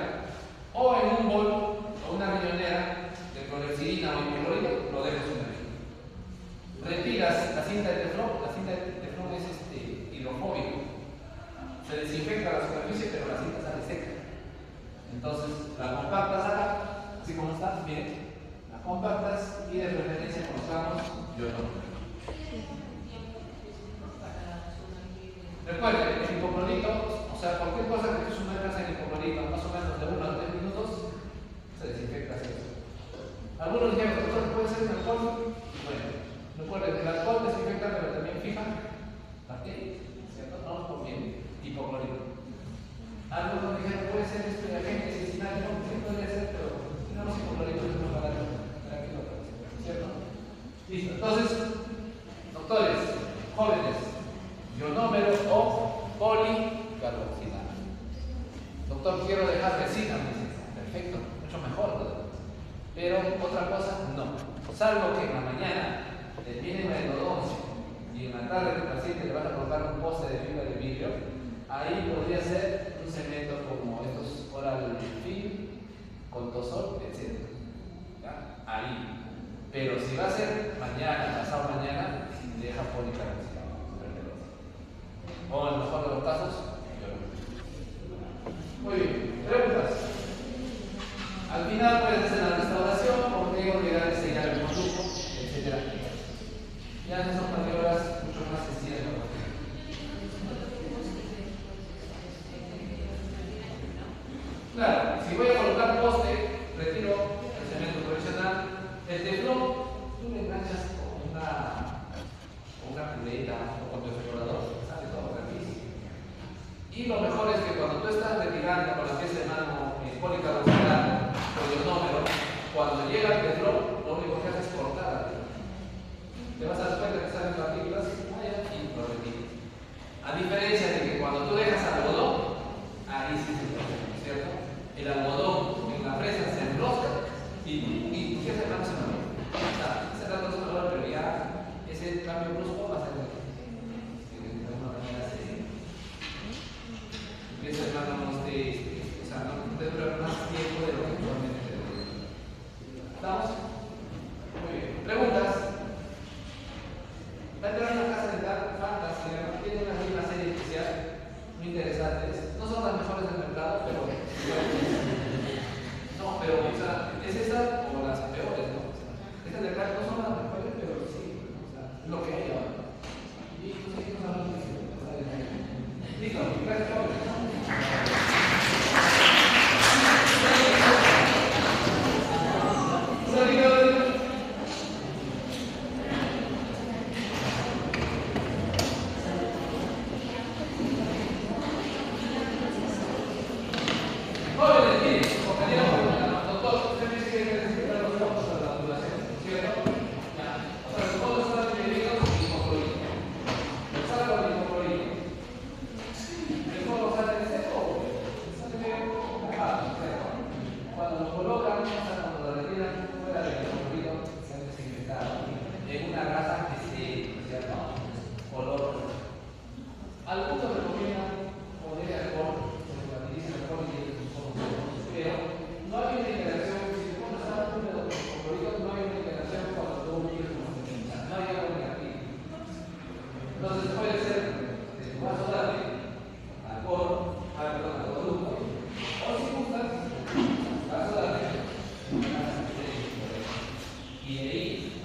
o en un bol o una riñonera de clorexidina o hipoclorito, lo dejas sumergido. Retiras la cinta de teflón es hidrofóbico. Se desinfecta la superficie, pero la cinta sale seca. Entonces, la compactas acá, así como está, miren, la compactas y de preferencia colocamos ionómero. Recuerden, el hipoclorito, o sea, cualquier cosa que tú sumerjas en hipoclorito más o menos de 1 a 3 minutos, se desinfecta así. Algunos dijeron, doctor, ¿puede ser el alcohol? Bueno, recuerden, el alcohol desinfecta, pero también fija bacterias, ¿cierto? No por bien, hipoclorito. Algunos dijeron, puede ser agente asesinario, no, sí podría ser, pero digamos hipoclorito es más barato, ¿cierto? Listo, entonces, doctores, jóvenes, ionómero o policarboxilano. Doctor, quiero dejar resina, me dice. Perfecto, mucho mejor. Pero otra cosa, no. Salvo que en la mañana termine la endodoncia y en la tarde el paciente le vas a colocar un poste de fibra de vidrio, ahí podría ser un cemento como estos Oral Film, con tosol, etc. ¿Ya? Ahí. Pero si va a ser mañana, pasado mañana, deja policarboxilano. O en el mejor de los casos, muy bien, preguntas. Al final puedes hacer la restauración, como te digo, llegar a sellar el conducto, etc. Ya no son maniobras mucho más sencillas. Claro, si voy a colocar poste, retiro el cemento profesional. El teflón, tú le enganchas con una culeta o con tu explorador, sale todo rapidísimo. Y lo mejor es que cuando tú estás retirando con la pieza de mano policarboxilano o ionómero, cuando llega el teflón, lo único que haces es cortar. Te vas a dar cuenta que salen partículas y lo retiras. A diferencia de que cuando tú dejas algodón, ahí sí se puede, ¿cierto? El algodón en la fresa se enrosca y ¿qué hace el se ese rato se valora, pero ya ese cambio brusco va a ser de alguna manera se empieza a darnos o sea, no te dura más tiempo de lo que actualmente te dura. ¿Estamos? Muy bien. ¿Preguntas? Va a entrar en una casa dental fantástica, tiene una serie especial muy interesantes. No son las mejores del mercado, pero no, pero o sea, es esa o las peores, ¿no? Estas de acá no son las mejores, pero sí, o sea, lo que hay ahora. Y no sé qué nos hablan de eso. Listo, gracias, jóvenes. Y ahí,